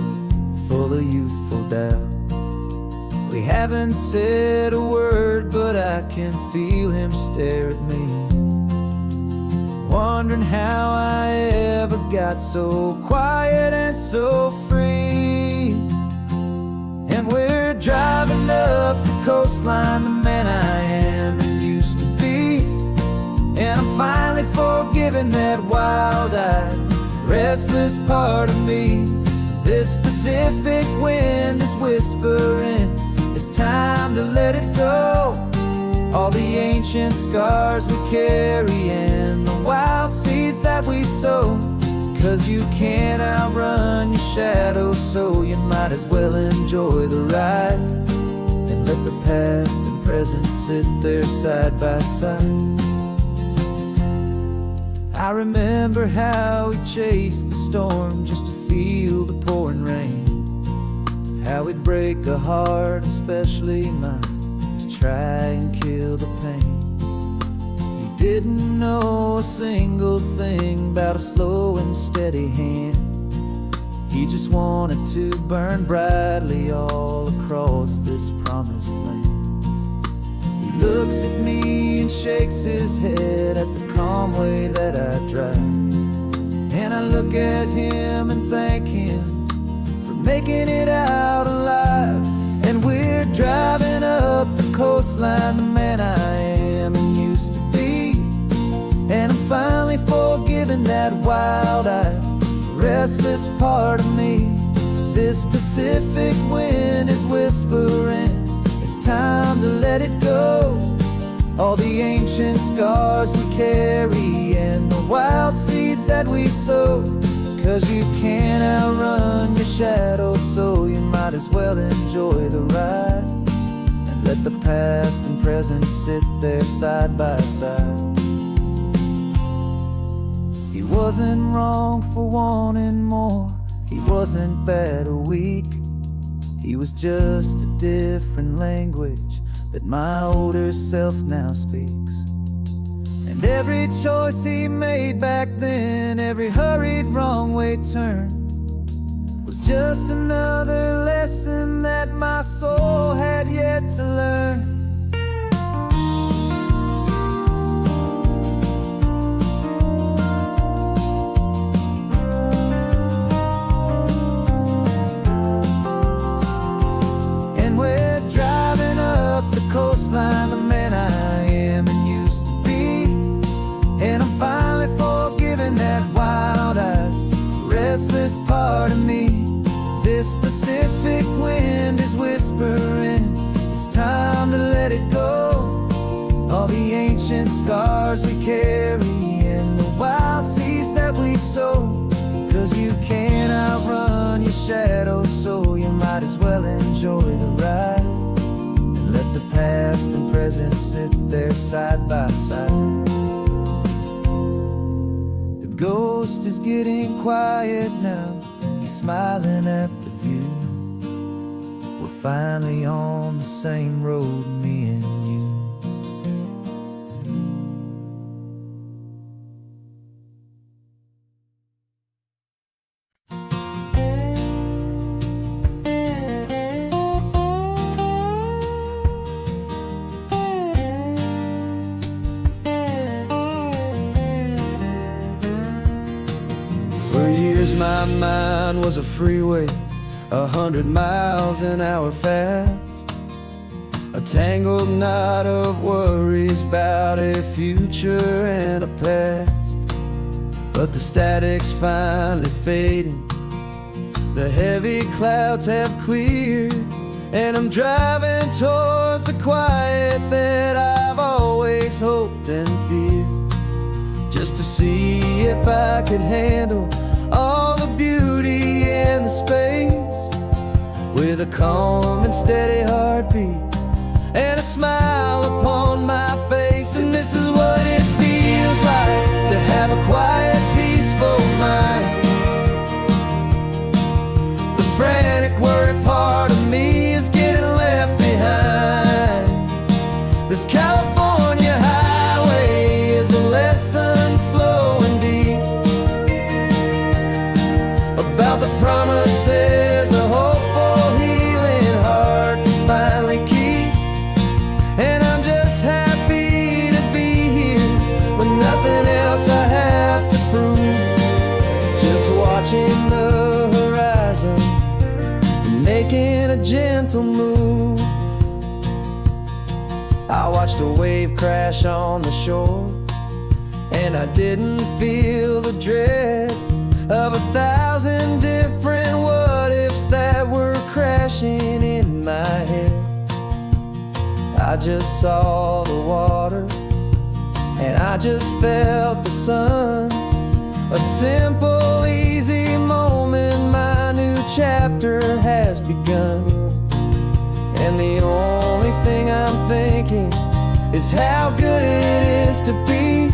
full of youthful doubt. We haven't said a word, but I can feel him stare at me, wondering how I ever got so quiet and so free. And we're driving up the coastline, the man I am and used to be. And I'm finally forgiving that wild-eyed, restless part of me. This Pacific wind is whispering, it's time to let it go. All the ancient scars we carry and the wild seeds that we sow. 'Cause you can't outrun your shadow, so you might as well enjoy the ride and let the past and present sit there side by side. I remember how we chased the storm just to feel the pouring rain, how we'd break a heart, especially mine, to try and kill the pain. You didn't know a single thing about a slow and steady hand. he just wanted to burn brightly all across this promised land. He looks at me and shakes his head at the calm way that I drive, and I look at him and thank him for making it out alive. And we're driving up the coastline, the man I am and used to be, and I'm finally forgiving that wild-eyed, restless part of me. This Pacific wind is whispering, it's time to let it go. All the ancient scars we carry and the wild seeds that we sow. 'Cause you can't outrun your shadow, so you might as well enjoy the ride, and let the past and present sit there side by side. He wasn't wrong for wanting more, he wasn't bad or weak. He was just a different language that my older self now speaks. And every choice he made back then, every hurried wrong way turn, was just another lesson that my soul had yet to learn. Coastline, the man I am and used to be, and I'm finally forgiving that wild-eyed, restless part of me. This Pacific wind is whispering, it's time to let it go. All the ancient scars we carry and the wild seeds that we sow. 'Cause you can't outrun your shadow, so you might as well enjoy the ride. Let the past and present sit there side by side. The ghost is getting quiet now, he's smiling at the view. We're finally on the same road, me and you. My mind was a freeway, 100 miles an hour fast, a tangled knot of worries about a future and a past. But the static's finally fading, the heavy clouds have cleared, and I'm driving towards the quiet that I've always hoped and feared, just to see if I could handle all the beauty and the space, with a calm and steady heartbeat and a smile upon my face. And this is what it feels like to have a quiet, peaceful mind. The frantic, worried part of me is getting left behind. This California highway is a lesson slow and deep about the promises a hopeful, healing heart can finally keep. And I'm just happy to be here with nothing else I have to prove, just watching the horizon and making a gentle move. I watched a wave crash on the shore, and I didn't feel the dread of 1,000 different what-ifs that were crashing in my head. I just saw the water, and I just felt the sun. A simple, easy moment, my new chapter has begun. And the only thing I'm thinking is how good it is to be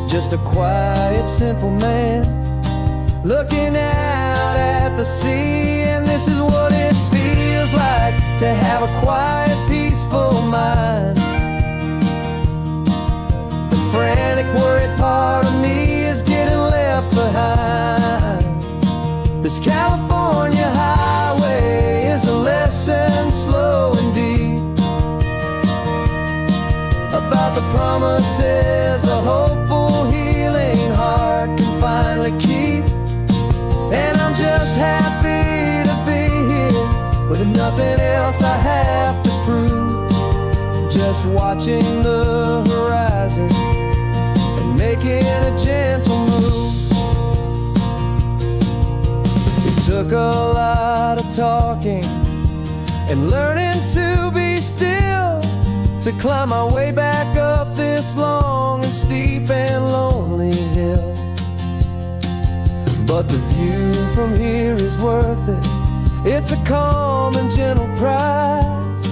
just a quiet, simple man looking out at the sea. And this is what it feels like to have a quiet, peaceful mind. The frantic, worried part of me is getting left behind. This about the promises a hopeful, healing heart can finally keep. And I'm just happy to be here with nothing else I have to prove. Just watching the horizon and making a gentle move. It took a lot of talking and learning to be still to climb my way back up this long and steep and lonely hill. But the view from here is worth it. It's a calm and gentle prize,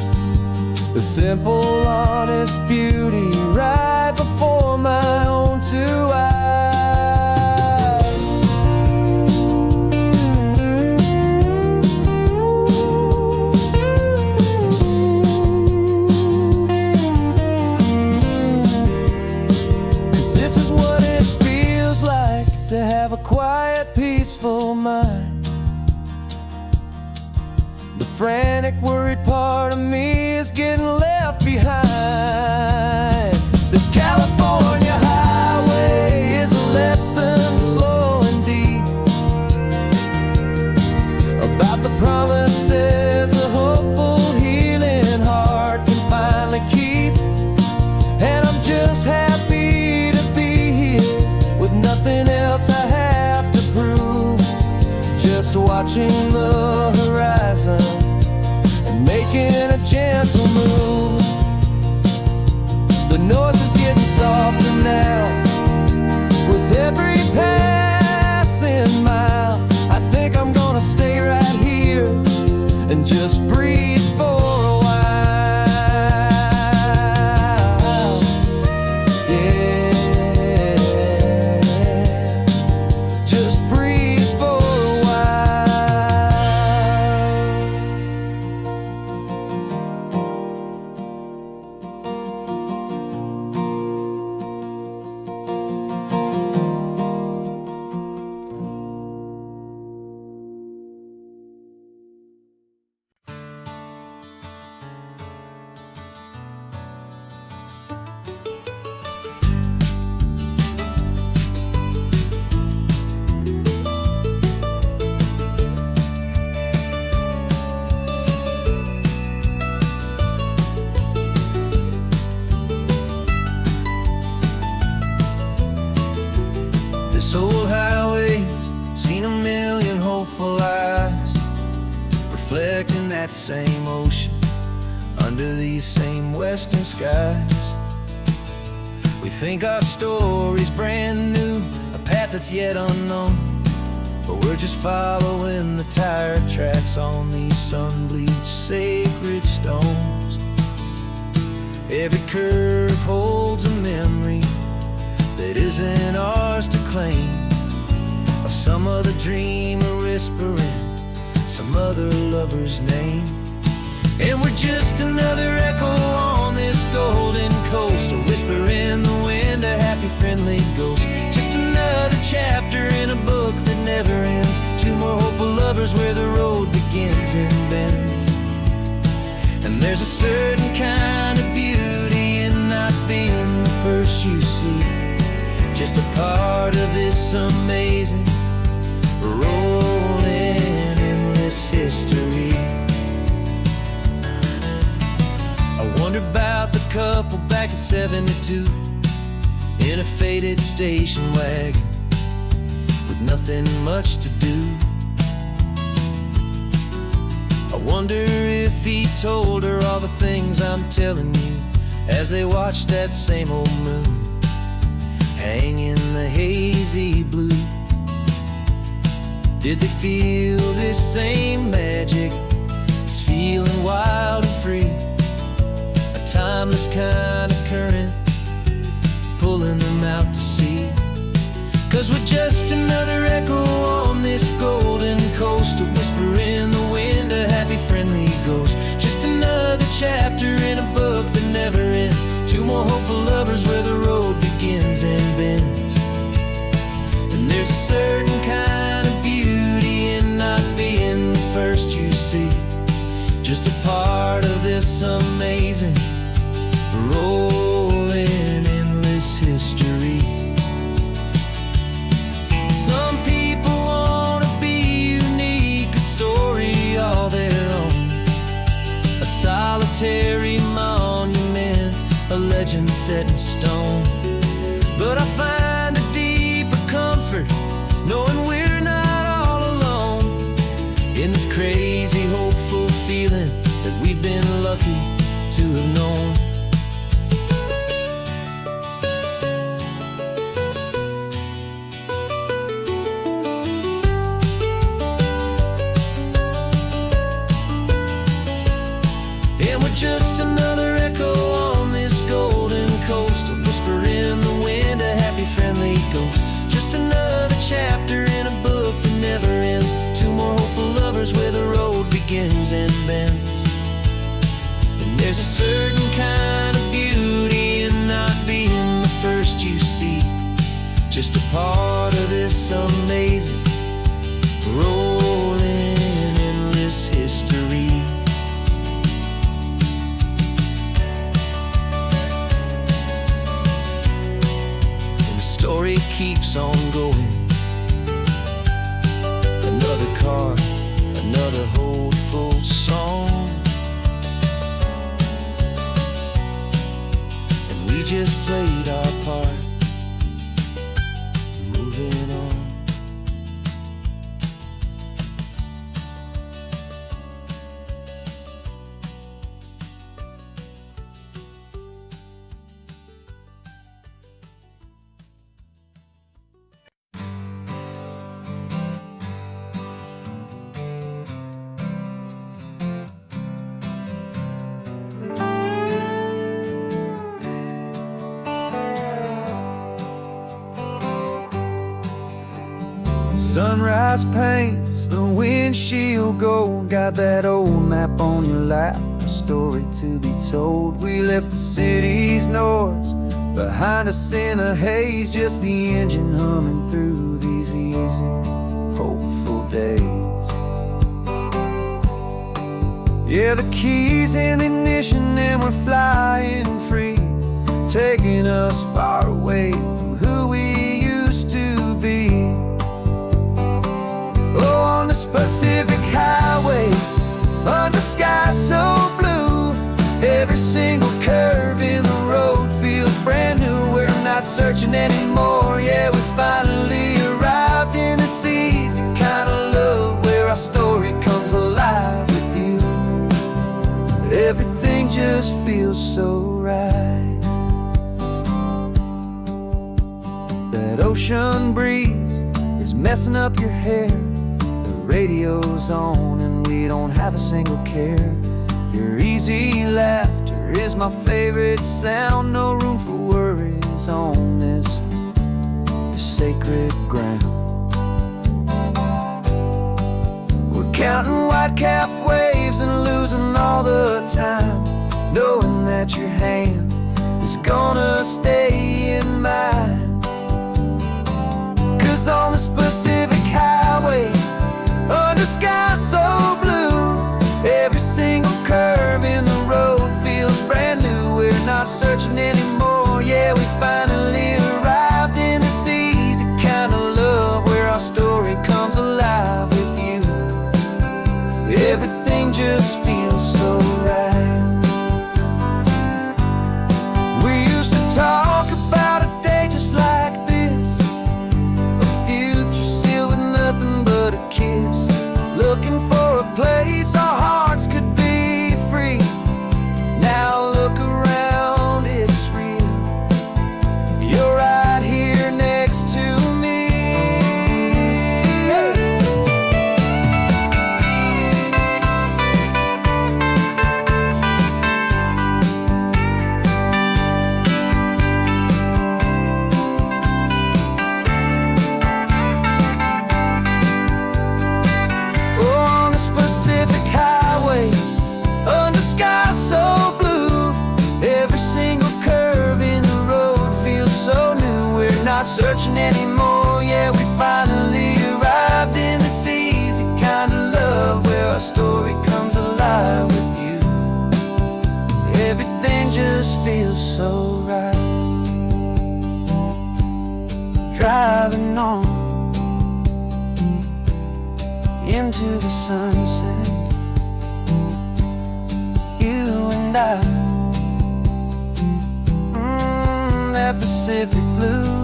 the simple, honest beauty right before my own two eyes. 'Cause this is what it feels like to have a quiet, peaceful mind. The frantic, worried part of me is getting left behind. This California highway is a lesson slow and deep about the promises a hopeful, healing heart can finally keep. And I'm just happy to be here with nothing else I have to prove. Just watching the horizon and making a gentle move. The noise is getting softer now with every passing mile. I think I'm gonna stay right here and just breathe for a while. Yeah, just breathe for a while. This old highway's seen a million hopeful eyes, reflecting that same ocean under these same western skies. We think our story's brand new, a path that's yet unknown, but we're just following the tire tracks on these sun-bleached sacred stones. Every curve holds a memory that isn't ours to claim, of some other dreamer whispering some other lover's name. And we're just another echo on this golden coast, a whisper in the wind, a happy friendly ghost. Just another chapter in a book that never ends, two more hopeful lovers where the road begins and bends. And there's a certain kind of beauty in not being the first you see, just a part of this amazing, rolling endless history. I wonder about the couple back in '72 in a faded station wagon with nothing much to do. I wonder if he told her all the things I'm telling you as they watched that same old moon hang in the hazy blue. Did they feel this same magic, this feeling wild and free, a timeless kind of current pulling them out to sea? 'Cause we're just another echo on this golden coast, a whisper in the wind, a happy friendly ghost. Just another chapter in a book that never ends, two more hopeful lovers where the road begins and bends. And there's a certain kind of beauty in not being the first you see, just a part of this amazing rolling legend set in stone. But I find a deeper comfort knowing we're not all alone in this crazy, hopeful feeling that we've been lucky to have known. And we're just another echo on this golden coast, a whisper in the wind, a happy, friendly ghost. Just another chapter in a book that never ends. Two more hopeful lovers where the road begins and bends. And there's a certain kind of beauty in not being the first you see, just a part of this amazing, rolling, endless history. Story keeps on going. Another card, another hopeful song, and we just played our part, moving on. Sunrise paints the windshield gold. Got that old map on your lap, a story to be told. We left the city's noise behind us in the haze, just the engine humming through these easy, hopeful days. Yeah, the keys in the ignition and we're flying free, taking us far away from who we used to be. Oh, on this Pacific highway, under sky so blue, every single curve in the road feels brand new. We're not searching anymore, yeah, we finally arrived in this easy kind of love where our story comes alive with you. Everything just feels so right. That ocean breeze is messing up your hair, radio's on and we don't have a single care. Your easy laughter is my favorite sound. No room for worries on this sacred ground. We're counting white-capped waves and losing all the time, knowing that your hand is gonna stay in mine. 'Cause on this Pacific highway, under sky so blue, every single curve in the road feels brand new. We're not searching anymore, yeah, we finally arrived in this easy kind of love where our story comes alive with you. Everything just feels so right. We used to talk about a day just like this, a future sealed with nothing but a kiss, looking for a place our hearts could be free. Now look around, it's real. You're right here next to me. Pacific highway, under sky so blue, every single curve in the road feels so new. We're not searching anymore, yeah, we finally arrived in this easy kind of love where our story comes alive with you. Everything just feels so right. Driving on into the sunset, you and I, that Pacific blue.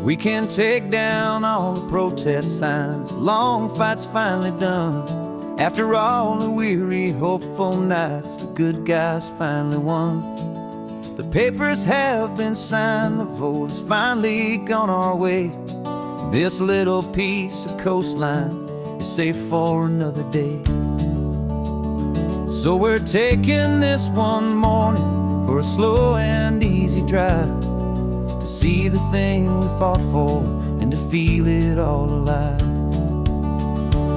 We can take down all the protest signs. Long fight's finally done. After all the weary, hopeful nights, the good guys finally won. The papers have been signed, the vote's finally gone our way. This little piece of coastline is safe for another day. So we're taking this one morning for a slow and easy drive, to see the thing we fought for and to feel it all alive.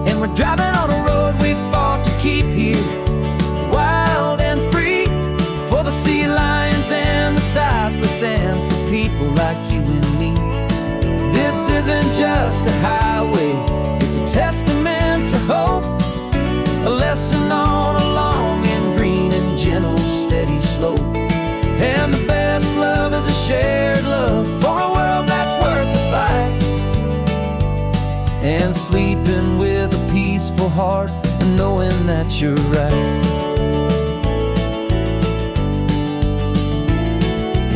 And we're driving on a road we fought to keep here, wild and free, for the sea lions and the cypress and for people like you and me. This isn't just a highway, it's a testament to hope, a lesson on a long and green and gentle steady slope. And the best love is a shared love for a world that's worth the fight, and sleeping with a peaceful heart and knowing that you're right.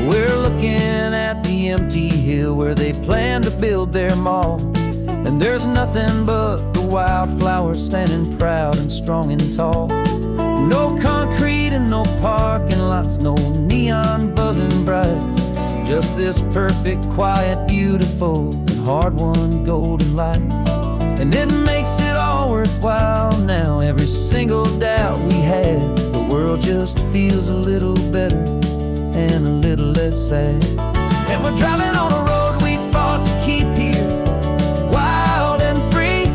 We're looking at the empty hill where they plan to build their mall, and there's nothing but the wildflowers standing proud and strong and tall. No concrete and no parking lots, no neon buzzing bright, just this perfect, quiet, beautiful, and hard-won golden light. And it makes it all worthwhile now. Every single doubt we had, the world just feels a little better and a little less sad. And we're driving on a road we fought to keep here, wild and free,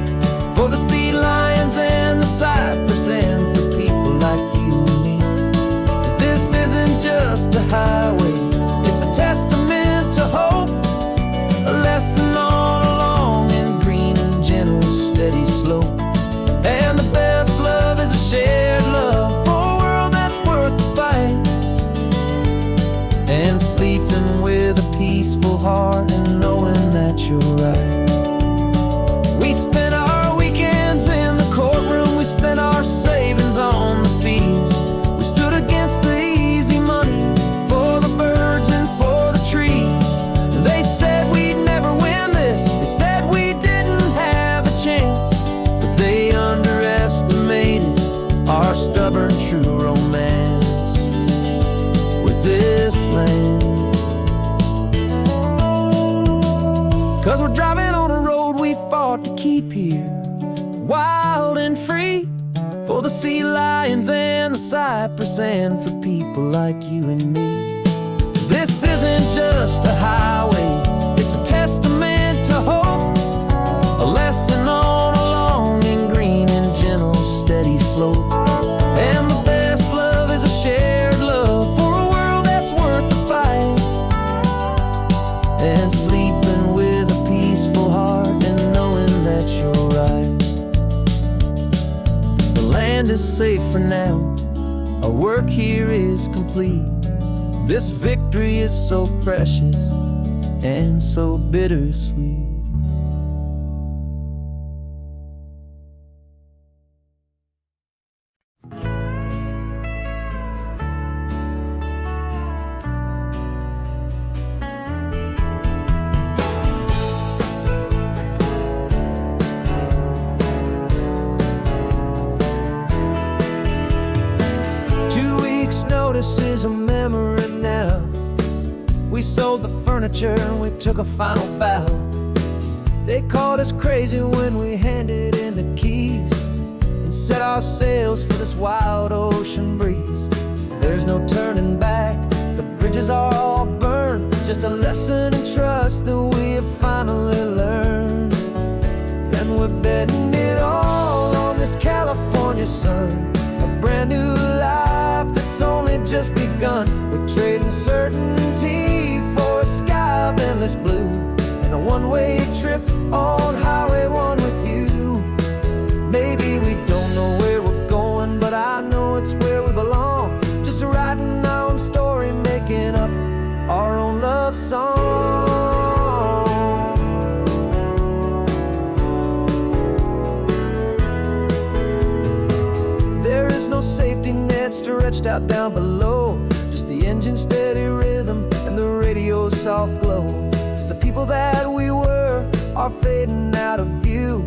for the sea lions and the cypress and for people like you and me. This isn't just a highway, it's a testament to hope, a lesson on a long and green and gentle steady slope. And the best love is a shared love for a world that's worth the fight, and sleeping with a peaceful heart and knowing that you're right. We spent our weekends in the courtroom, we spent our savings on the fees. We stood against the easy money for the birds and for the trees. And they said we'd never win this, they said we didn't have a chance, but they underestimated our stubborn true romance with this land. 'Cause we're driving on a road we fought to keep here, wild and free, for the sea lions and the cypress and for people like you and me. This isn't just a highway, it's a testament to hope, a lesson on a long and green and gentle steady slope. And the best love is a shared love for a world that's worth the fight, and sleeping with a peaceful heart and knowing that you're right. The land is safe for now, our work here is complete. This victory is so precious and so bittersweet. Notice is a memory now. We sold the furniture and we took a final bow. They called us crazy when we handed in the keys and set our sails for this wild ocean breeze. There's no turning back, the bridges are all burned, just a lesson in trust that we have finally learned. And we're betting it all on this California sun, a brand new life that's only just begun. We're trading certainty for a sky of endless blue, and a one-way trip on Highway 1 with you. stretched out down below. Just the engine's steady rhythm and the radio's soft glow. The people that we were are fading out of view,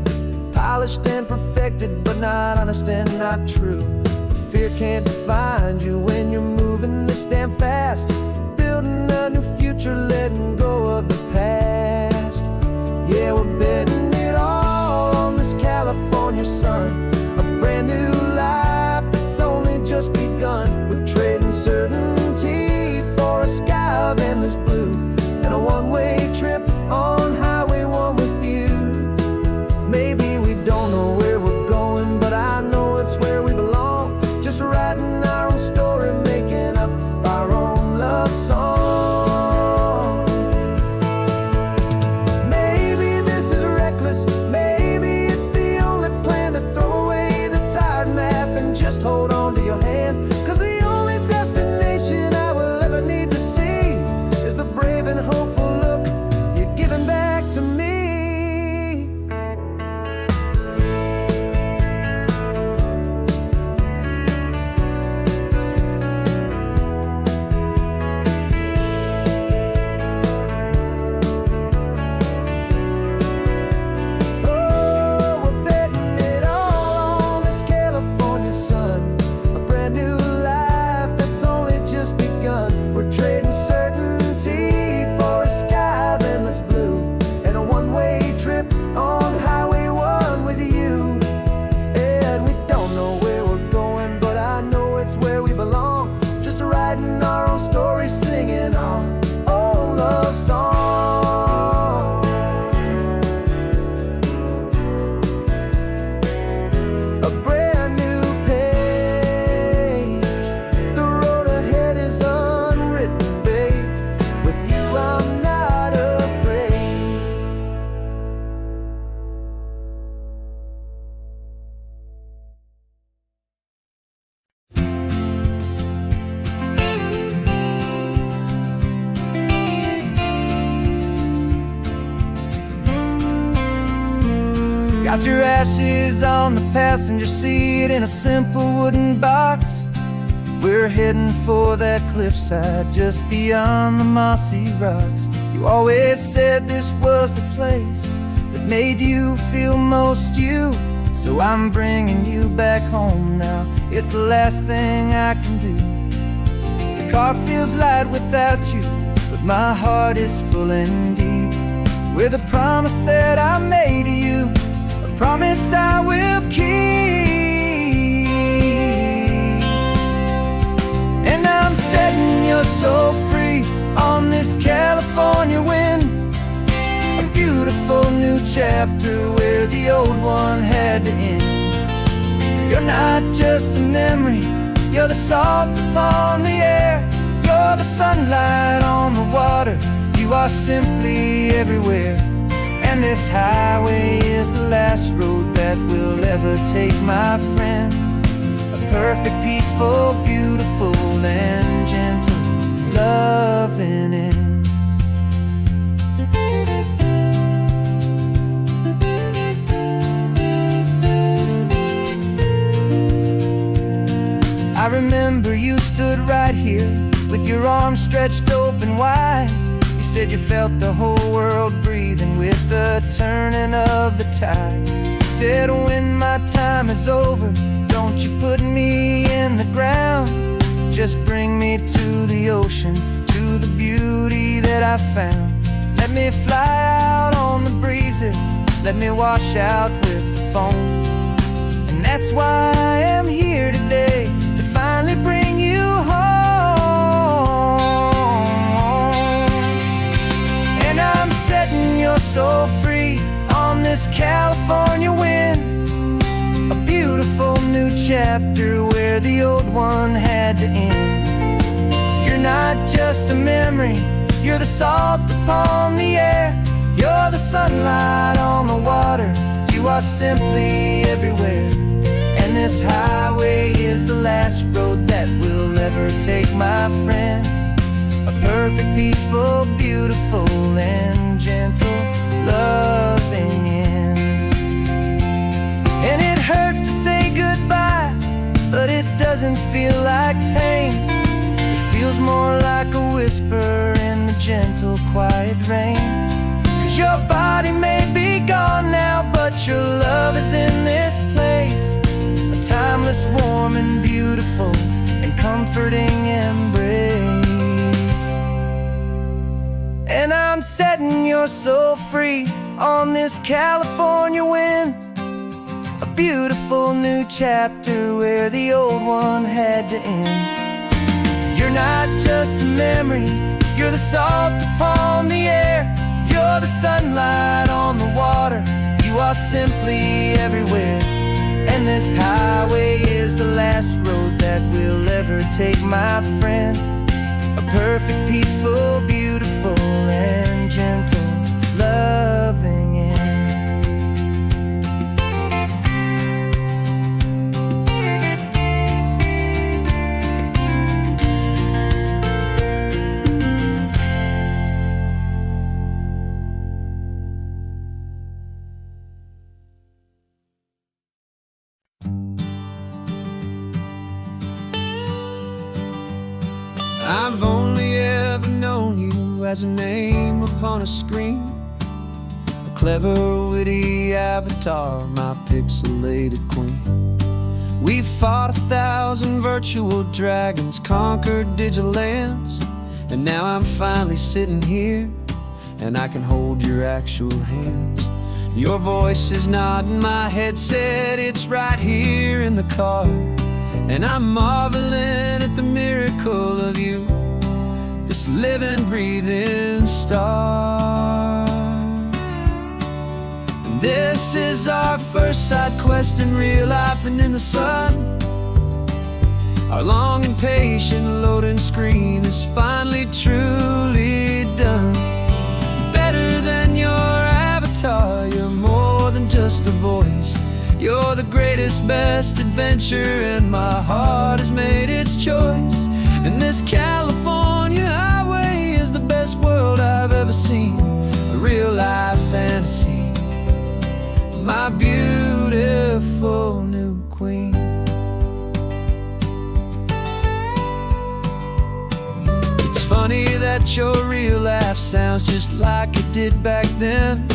polished and perfected, but not honest and not true. Fear can't define you when you're moving this damn fast, building a new future, letting go of the past. Yeah, we're betting it all on this California sun, a brand new life that's only just begun. We're trading certainty for a sky of endless blue and a one-way trip on Highway 1 with you. Maybe we don't know where we're going, but I know it's where we belong. Just writing our own story, making up our own love song. Maybe this is reckless, maybe it's the only plan to throw away the tired map and just hold on to your hand. 'Cause the only destination I will ever need to see is the brave and hopeful look you're giving back to me. Writing our own story, singing our own love song. A brand new page, the road ahead is unwritten, babe. With you I'm not afraid. Got your ashes on the passenger seat in a simple wooden box. We're heading for that cliffside just beyond the mossy rocks. You always said this was the place that made you feel most you, so I'm bringing you back home now. It's the last thing I can do. The car feels light without you, but my heart is full and deep with a promise that I made to you, promise I will keep. And I'm setting your soul free on this California wind, a beautiful new chapter where the old one had to end. You're not just a memory, you're the salt upon the air, you're the sunlight on the water, you are simply everywhere. And this highway is the last road that we'll ever take, my friend. A perfect, peaceful, beautiful, and gentle loving end. I remember you stood right here with your arms stretched open wide. You said you felt the whole world breathing with the turning of the tide. You said when my time is over, don't you put me in the ground, just bring me to the ocean, to the beauty that I found. Let me fly out on the breezes, let me wash out with the foam. And that's why I am here today, to finally bring you home. Setting your soul free on this California wind, a beautiful new chapter where the old one had to end. You're not just a memory, you're the salt upon the air, you're the sunlight on the water, you are simply everywhere. And this highway is the last road that we'll ever take, my friend. A perfect, peaceful, beautiful, and gentle loving end. And it hurts to say goodbye, but it doesn't feel like feels more like a whisper in the gentle, quiet rain. 'Cause your body may be gone now, but your love is in this place. A timeless, warm and beautiful and comforting embrace. And I'm setting your soul free on this California wind, a beautiful new chapter where the old one had to end. You're not just a memory, you're the salt upon the air. You're the sunlight on the water, you are simply everywhere. And this highway is the last road that we'll ever take, my friend. A perfect, peaceful, beautiful, and gentle, loving end. I've only ever known you as a name upon a screen, a clever, witty avatar, my pixelated queen. We've fought 1,000 virtual dragons, conquered digital lands, and now I'm finally sitting here, and I can hold your actual hands. Your voice is not in my headset, it's right here in the car. And I'm marveling at the miracle of you, this living, breathing star. And this is our first side quest in real life and in the sun. Our long and patient loading screen is finally truly done. Better than your avatar, you're more than just a voice. You're the greatest, best adventure, and my heart has made its choice. And this California highway is the best world I've ever seen, a real-life fantasy, my beautiful new queen. It's funny that your real life sounds just like it did back then,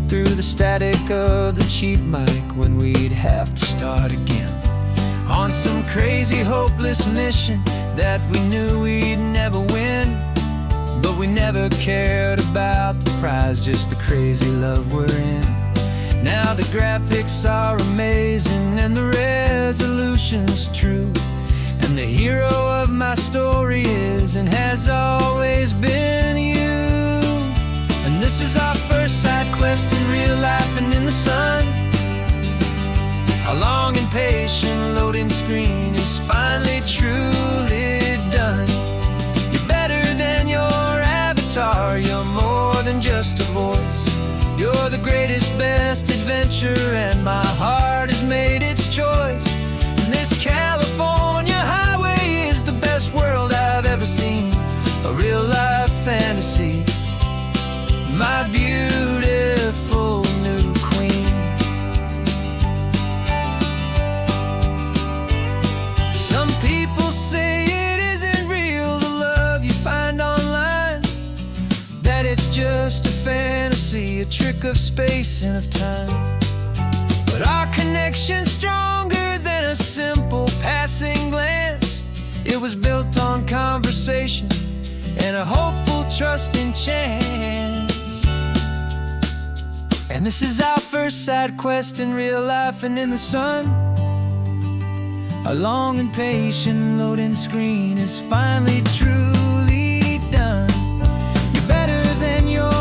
through the static of the cheap mic when we'd have to start again, on some crazy, hopeless mission that we knew we'd never win. But we never cared about the prize, just the crazy love we're in. Now the graphics are amazing and the resolution's true, and the hero of my story is and has always been you. And this is our first side quest in real life and in the sun. Our long and patient loading screen is finally truly done. You're better than your avatar, you're more than just a voice. You're the greatest, best adventure, and my heart has made its choice. And this California highway is the best world I've ever seen, a real-life fantasy, my beautiful new queen. Some people say it isn't real, the love you find online, that it's just a fantasy, a trick of space and of time. But our connection's stronger than a simple passing glance. It was built on conversation and a hopeful, trusting chance. And this is our first side quest in real life and in the sun. Our long and patient loading screen is finally truly done. You're better than your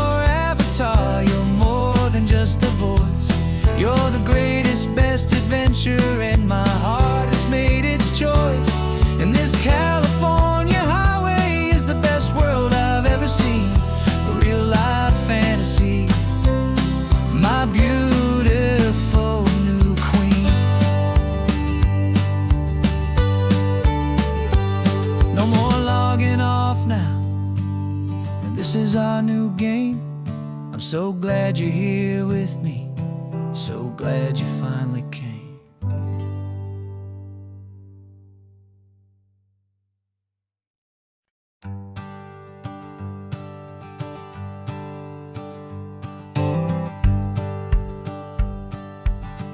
avatar, you're more than just a voice. You're the greatest, best adventure, and my heart has made its choice. And this California highway is the best world I've ever seen, a real-life fantasy, my beautiful new queen. No more logging off now, and this is our new game. I'm so glad you're here with me, so glad you finally came.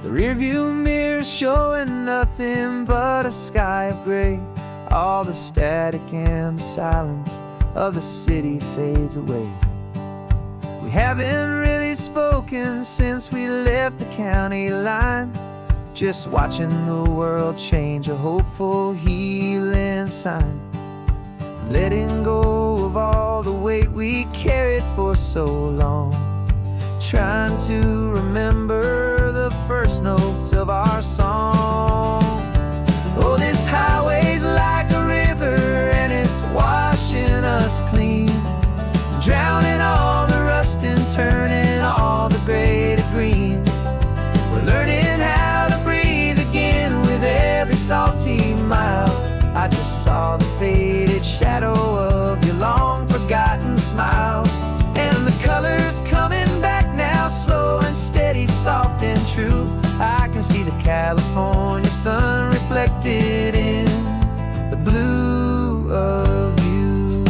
The rearview mirror showing nothing but a sky of gray. All the static and the silence of the city fades away. We haven't really spoken since we left the county line, just watching the world change, a hopeful healing sign. Letting go of all the weight we carried for so long, trying to remember the first notes of our song. Oh, this highway's like a river and it's washing us clean, drowning all the rust and turning all the gray to green. We're learning how to breathe again with every salty mile. I just saw the faded shadow of your long forgotten smile, and the colors coming back now, slow and steady, soft and true. I can see the California sun reflected in the blue of you.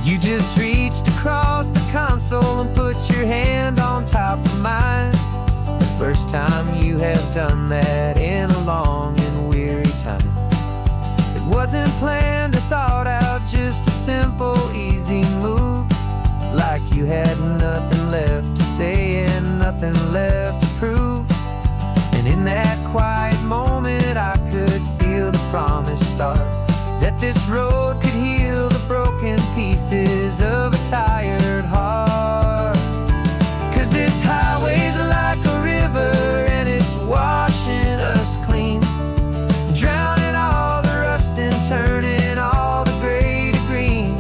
You just reached across the console and put your hand on top of mine. The first time you have done that in a long and weary time. It wasn't planned or thought out, just a simple, easy move. Like you had nothing left to say and nothing left to prove. And in that quiet moment I could feel the promise start, that this road could heal the broken pieces of a tired heart. 'Cause this highway's like a river and it's washing us clean, drowning all the rust and turning all the gray to green.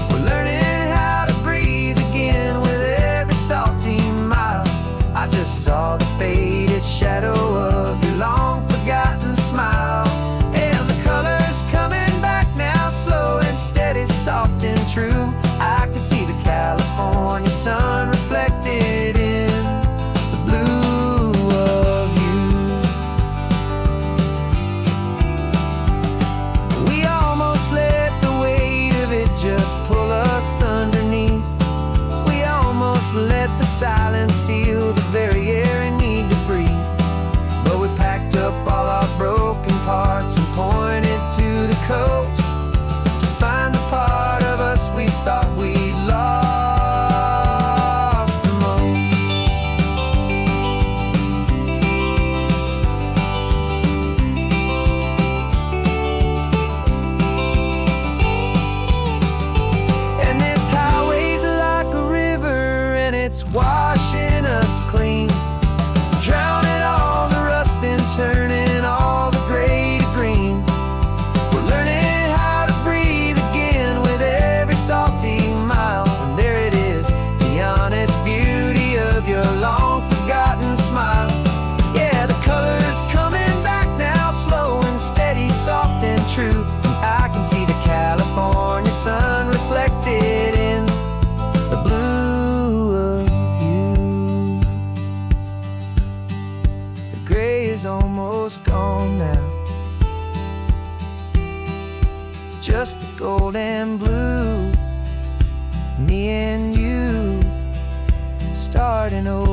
We're learning how to breathe again with every salty mile. I just saw the faded shadow of your long forgotten smile, and the colors coming back now, slow and steady, soft and true. I can see the California sun reflected in the blue of you. We almost let the weight of it just pull us underneath. We almost let the silence steal the very air I need to breathe. But we packed up all our broken parts and pointed to the coast to find the part of us we thought we'd lost the most. And this highway's like a river and it's washing us clean, drowning all the rust and turning all the gray to green. We're learning how to breathe again with every salty mile. And there it is, the honest beauty of your long forgotten smile. Yeah, the colors coming back now, slow and steady, soft and true. I can see the California sun reflected in the blue of you. The gray is almost gone now, just the gold and blue. Me and you starting over.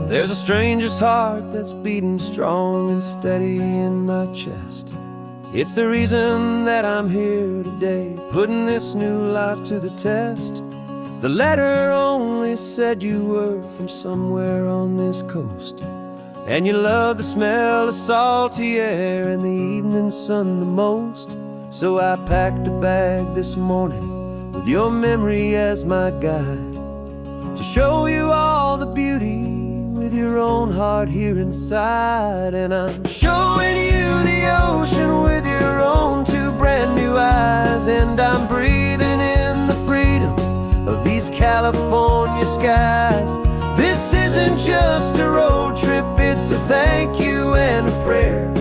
There's a stranger's heart that's beating strong and steady in my chest. It's the reason that I'm here today, putting this new life to the test. The letter only said you were from somewhere on this coast, and you love the smell of salty air and the evening sun the most. So I packed a bag this morning with your memory as my guide, to show you all the beauty with your own heart here inside. And I'm showing you the ocean with your own two brand new eyes, and I'm breathing in the freedom of these California skies. This isn't just a road trip, it's a thank you and a prayer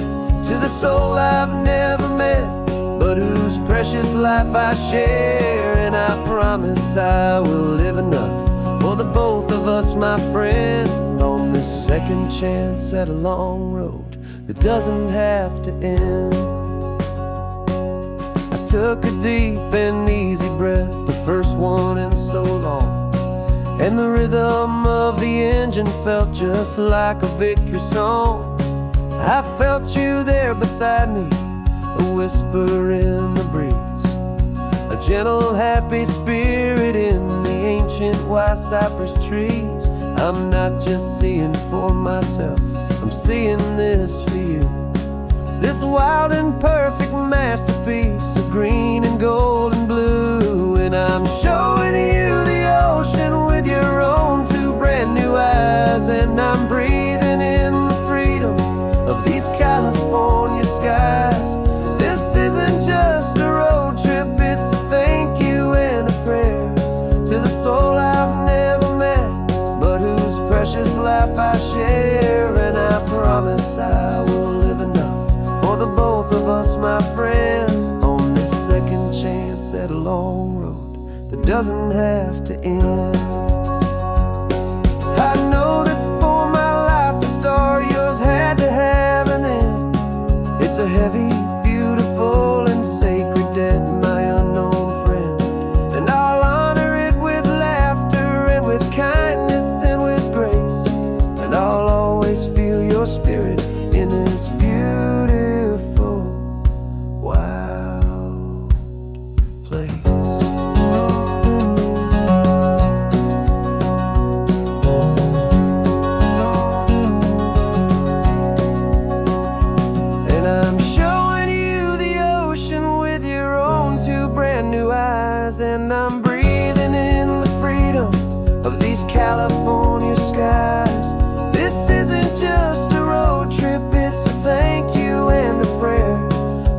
to the soul I've never met, but whose prayer precious life I share. And I promise I will live enough for the both of us, my friend, on this second chance at a long road that doesn't have to end. I took a deep and easy breath, the first one in so long, and the rhythm of the engine felt just like a victory song. I felt you there beside me, a whisper in the breeze, a gentle, happy spirit in the ancient white cypress trees. I'm not just seeing for myself, I'm seeing this for you. This wild and perfect masterpiece of green and gold and blue. And I'm showing you the ocean with your own two brand new eyes. And I'm breathing in the freedom of these California skies. This isn't just a road trip, it's a thank you and a prayer to the soul I've never met, but whose precious life I share. And I promise I will live enough for the both of us, my friend, on this second chance at a long road that doesn't have to end. I know that for my life to start, yours had to have an end. It's a heavy, beautiful, and sacred debt, my unknown friend, and I'll honor it with laughter and with kindness and with grace. And I'll always feel your spirit in this beautiful, wild place. And I'm showing you the ocean with your own two brand new eyes. And I'm breathing in the freedom of these California skies. This isn't just a road trip, it's a thank you and a prayer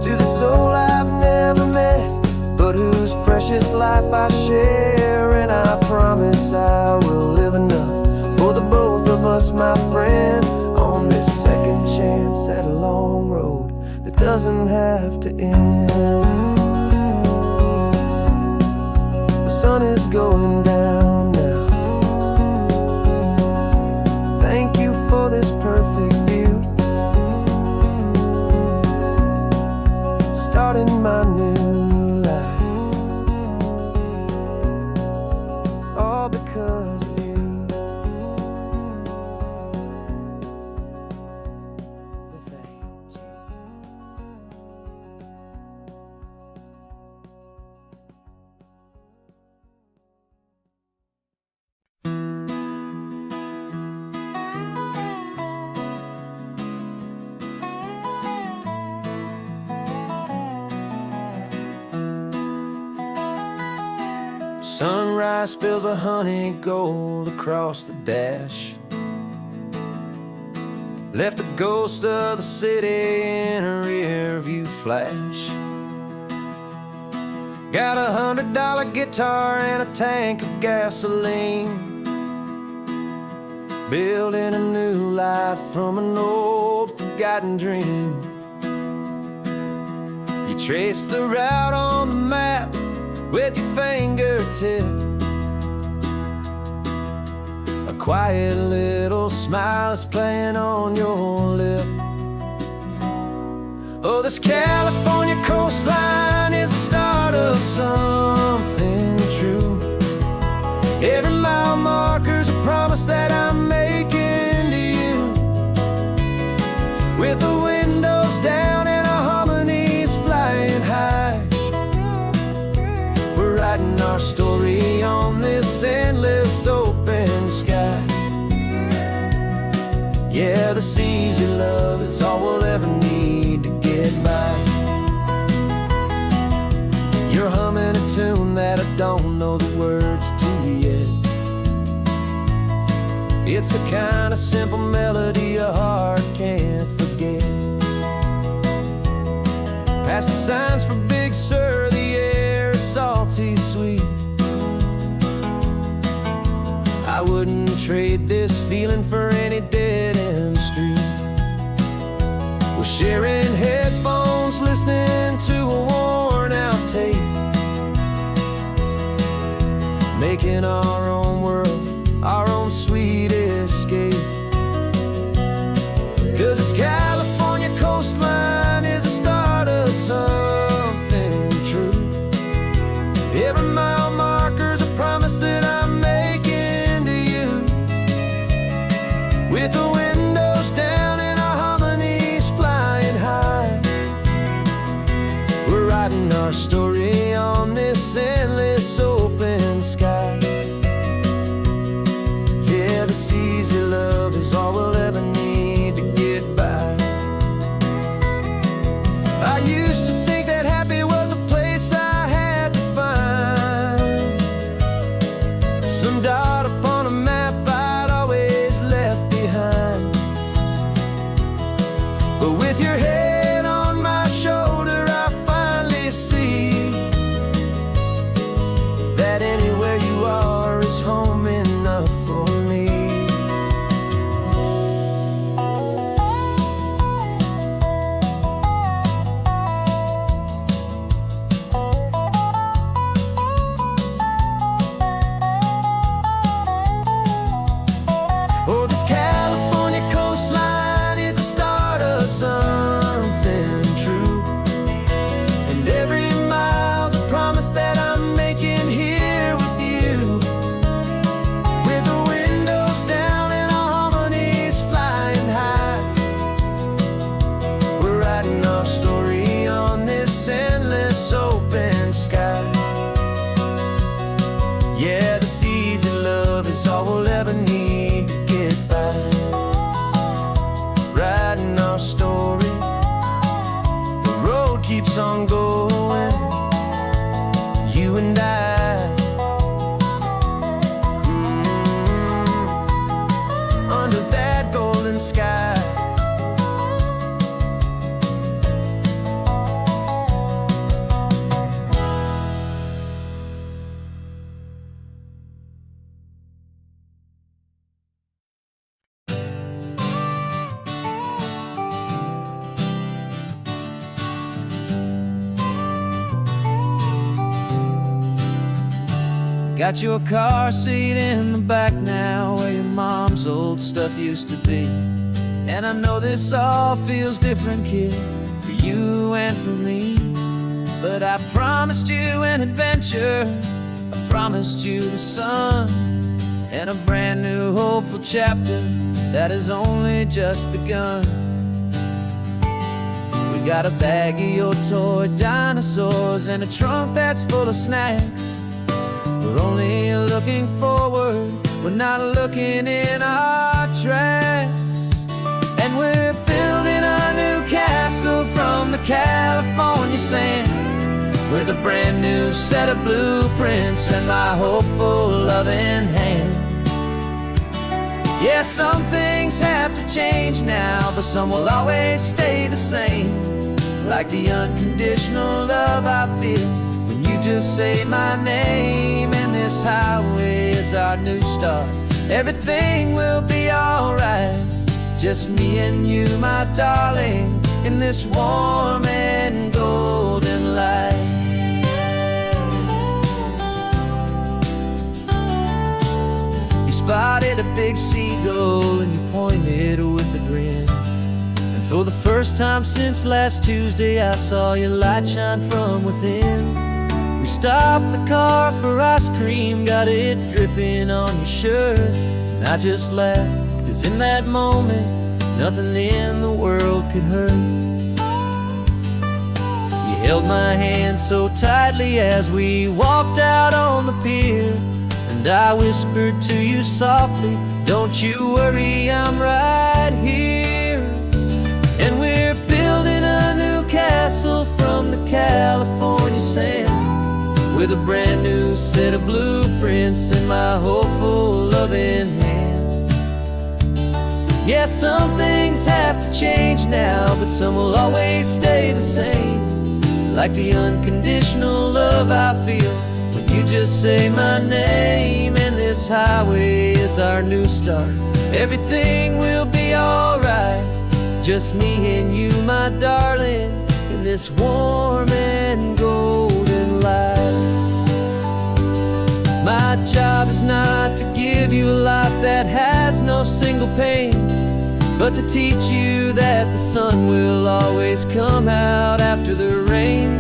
to the soul I've never met, but whose precious life I share. And I promise I will live enough for the both of us, my friend, on this second chance at a long road that doesn't have to end. The sun is going down now. Thank you for this perfect view, starting my new life, all because of you. Thank you. Sunrise spills a honey gold across the dash, left the ghost of the city in a rear view flash. Got $100 guitar and a tank of gasoline, building a new life from an old forgotten dream. You trace the route on the map with your fingertip, a quiet little smile is playing on your lip. Oh, this California coastline is the start of something true. Every mile marker's a promise that I'm making to you, with the windows down and our harmonies flying high. We're writing our story on this endless open sky. Yeah, the seas you love is all we'll ever need to get by. You're humming a tune that I don't know the words to yet. It's the kind of simple melody a heart can't forget. Past the signs for Big Sur, the air is salty sweet. I wouldn't trade this feeling for any dead-end street. We're sharing headphones headphones listening to a worn out tape, making our own world, our own sweet escape. 'Cause this California coastline is the start of something true. Every mile marker's a promise that I'm making to you. With the windows down and our harmonies flying high, we're writing our story on this endless open sky. Yeah, this easy love is all we'll ever need to get by. I used to think that happy was a place I had to find, some dot upon a map I'd always left behind. But with your head on my shoulder, I finally see that anywhere you are is home enough for me. Oh, this California coastline is the start of something true, and every mile's a promise that I'm making here with you. With the windows down and our harmonies flying high, we're writing our story on this endless open sky. Yeah, this easy love is all we'll ever need to get by. Writing our story, the road keeps on going, you and I. Under that golden sky. Got your car seat in the back now, where your mom's old stuff used to be. And I know this all feels different, kid, for you and for me. But I promised you an adventure, I promised you the sun, and a brand new hopeful chapter that has only just begun. We got a bag of your toy dinosaurs and a trunk that's full of snacks. We're only looking forward, we're not looking in our tracks. And we're building a new castle from the California sand, with a brand new set of blueprints and my hopeful loving hand. Yeah, some things have to change now, but some will always stay the same. Like the unconditional love I feel when you just say my name. And this highway is our new start, everything will be alright. Just me and you, my darling, in this warm and golden light. You spotted a big seagull and you pointed with a grin. And for the first time since last Tuesday, I saw your light shine from within. We stopped the car for ice cream, got it dripping on your shirt. And I just laughed, 'cause in that moment, nothing in the world could hurt. You held my hand so tightly as we walked out on the pier, and I whispered to you softly, don't you worry, I'm right here. And we're building a new castle from the California sand, with a brand new set of blueprints in my hopeful loving hand. Yeah, some things have to change now, but some will always stay the same. Like the unconditional love I feel when you just say my name. And this highway is our new start, everything will be alright. Just me and you, my darling, in in this warm and golden light. My job is not to give you a life that has no single pain, but to teach you that the sun will always come out after the rain.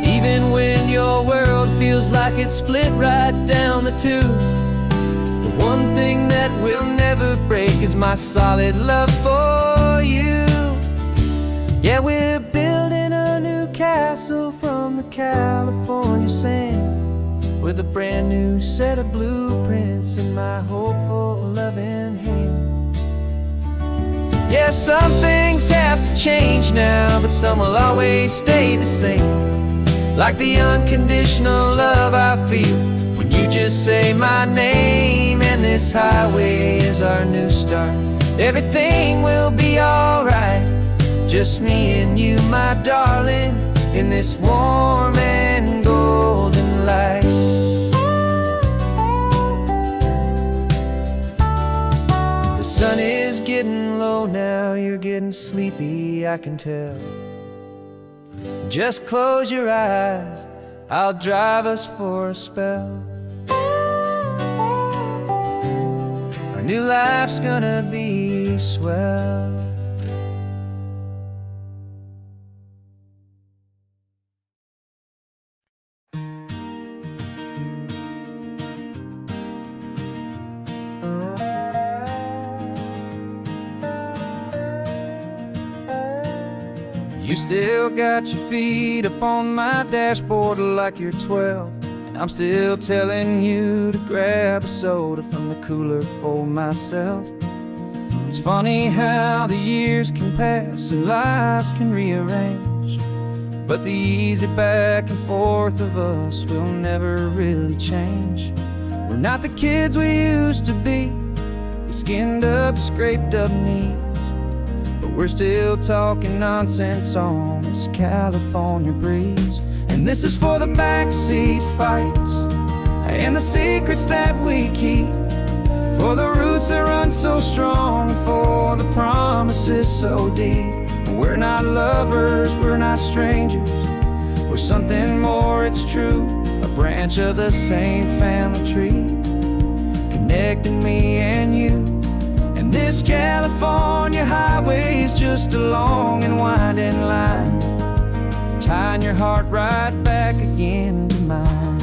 Even when your world feels like it's split right down the two, the one thing that will never break is my solid love for you. Yeah, we're building a new castle from the California sand, with a brand new set of blueprints in my hopeful, loving hand. Yeah, some things have to change now, but some will always stay the same. Like the unconditional love I feel when you just say my name. And this highway is our new start. Everything will be alright, just me and you, my darling, in this warm and golden light. The sun is getting low now, you're getting sleepy, I can tell. Just close your eyes, I'll drive us for a spell. Our new life's gonna be swell. You still got your feet up on my dashboard like you're 12, and I'm still telling you to grab a soda from the cooler for myself. It's funny how the years can pass and lives can rearrange, but the easy back and forth of us will never really change. We're not the kids we used to be, with skinned up, scraped up knees, but we're still talking nonsense on this California breeze. And this is for the backseat fights and the secrets that we keep, for the roots that run so strong, for the promises so deep. We're not lovers, we're not strangers, we're something more, it's true. A branch of the same family tree, connecting me and you. And this California highway is just a long and winding line, tying your heart right back again to mine.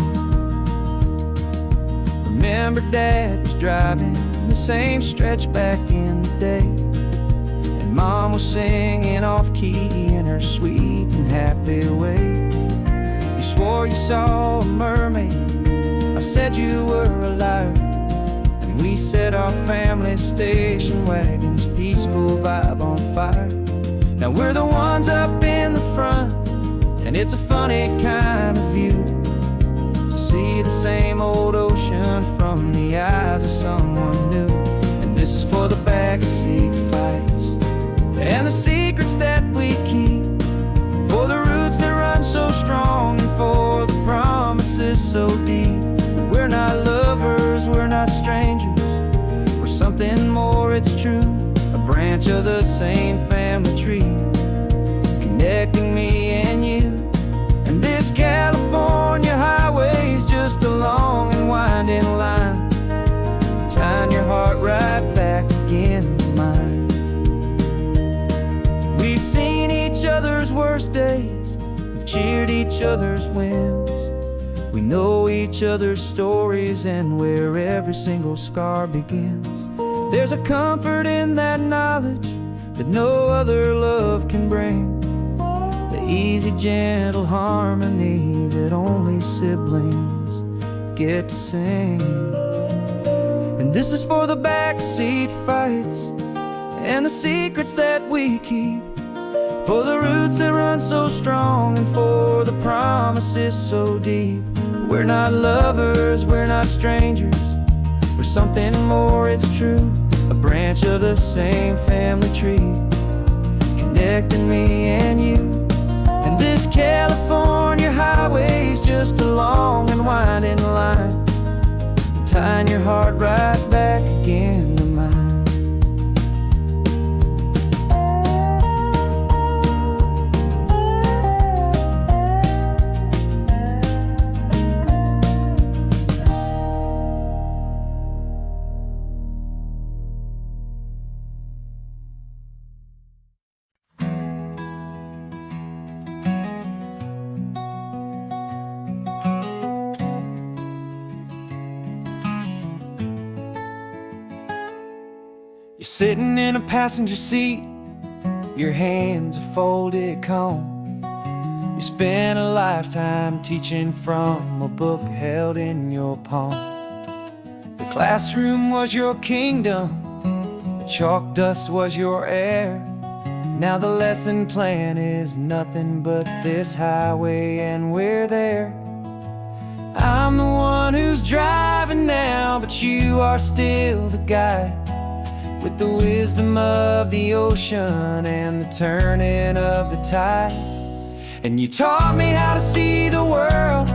Remember Dad was driving the same stretch back in the day, and Mom was singing off-key in her sweet and happy way. You swore you saw a mermaid, I said you were a liar, and we set our family station wagon's peaceful vibe on fire. Now we're the ones up in the front, and it's a funny kind of view to see the same old ocean from the eyes of someone new. And this is for the backseat fights and the secrets that we keep, for the roots that run so strong, and for the promises so deep. We're not lovers, we're not strangers, we're something more, it's true. A branch of the same family tree, connecting me and you. And this California highway's just a long and winding line, tying your heart right back again to mine. We've seen each other's worst days, we've cheered each other's wins, we know each other's stories and where every single scar begins. There's a comfort in that knowledge that no other love can bring, the easy, gentle harmony that only siblings get to sing. And this is for the backseat fights and the secrets that we keep, for the roots that run so strong, and for the promises so deep. We're not lovers, we're not strangers, we're something more, it's true. A branch of the same family tree, connecting me and you. And this California highway's just a long and winding line, tying your heart right back again to mine. You're sitting in a passenger seat, your hands are folded calm. You spent a lifetime teaching from a book held in your palm. The classroom was your kingdom, the chalk dust was your air. Now the lesson plan is nothing but this highway and we're there. I'm the one who's driving now, but you are still the guide, with the wisdom of the ocean and the turning of the tide. And you taught me how to see the world,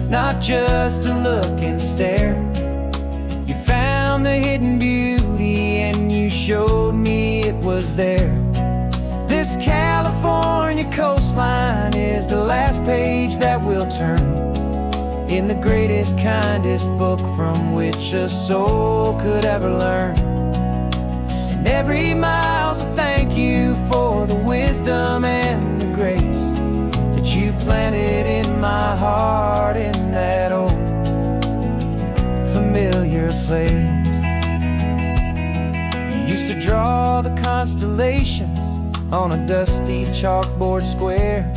not just to look and stare. You found the hidden beauty and you showed me it was there. This California coastline is the last page that we'll turn in the greatest, kindest book from which a soul could ever learn. And every mile's a thank you for the wisdom and the grace that you planted in my heart in that old familiar place. You used to draw the constellations on a dusty chalkboard square.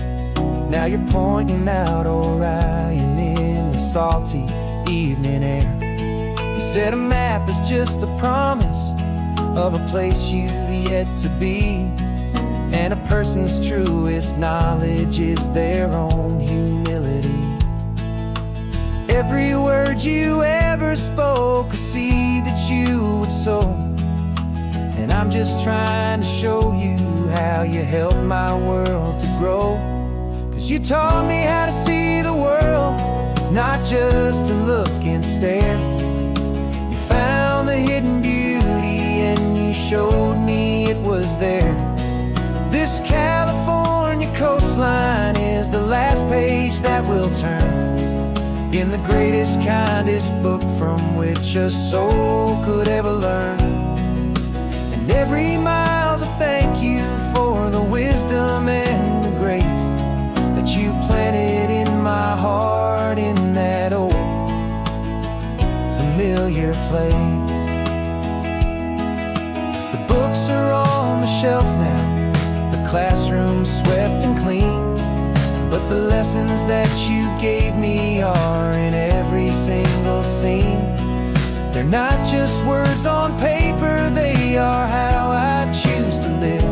Now you're pointing out Orion in the salty evening air. You said a map is just a promise of a place you've yet to be, and a person's truest knowledge is their own humility. Every word you ever spoke, a seed that you would sow, and I'm just trying to show you how you helped my world to grow. 'Cause you taught me how to see the world, not just to look and stare. You found the hidden beauty and you showed me it was there. This California coastline is the last page that we'll turn in the greatest, kindest book from which a soul could ever learn. And every mile's a thank you for the wisdom and the grace that you planted in my heart in that old familiar place. The books are on the shelf now, the classroom's swept and clean, but the lessons that you gave me are in every single scene. They're not just words on paper, they are how I choose to live.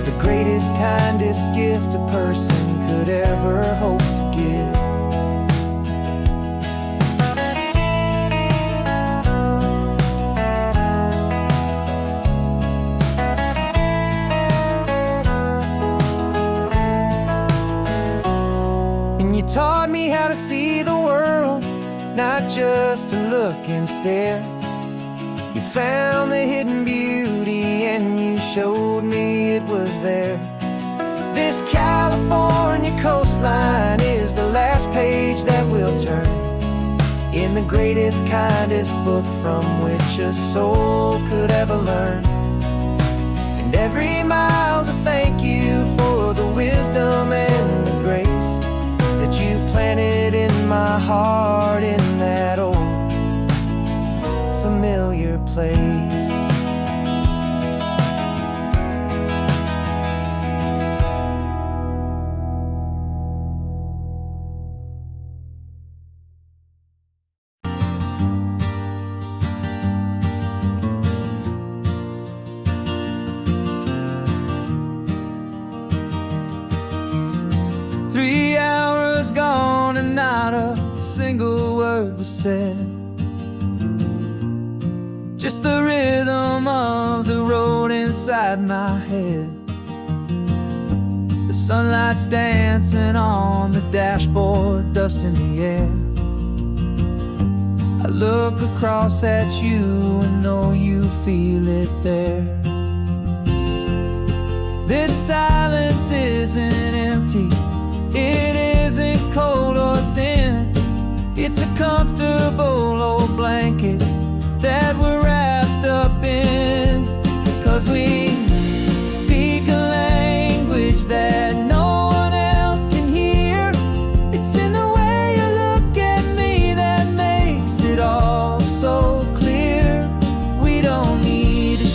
The greatest, kindest gift a person could ever hope to give. And you taught me how to see the world, not just to look and stare. You found the hidden beauty and you showed me it was there. This California coastline is the last page that we'll turn in the greatest, kindest book from which a soul could ever learn. And every mile's a thank you for the wisdom and the grace that you planted in my heart in that old familiar place. Three hours gone and not a single word was said. Just the rhythm of the road inside my head. The sunlight's dancing on the dashboard, dust in the air. I look across at you and know you feel it there. This silence isn't empty, it isn't cold or thin. It's a comfortable old blanket that we're wrapped up in. 'Cause we speak a language that no one else can hear. It's in the way you look at me that makes it all so clear. We don't need to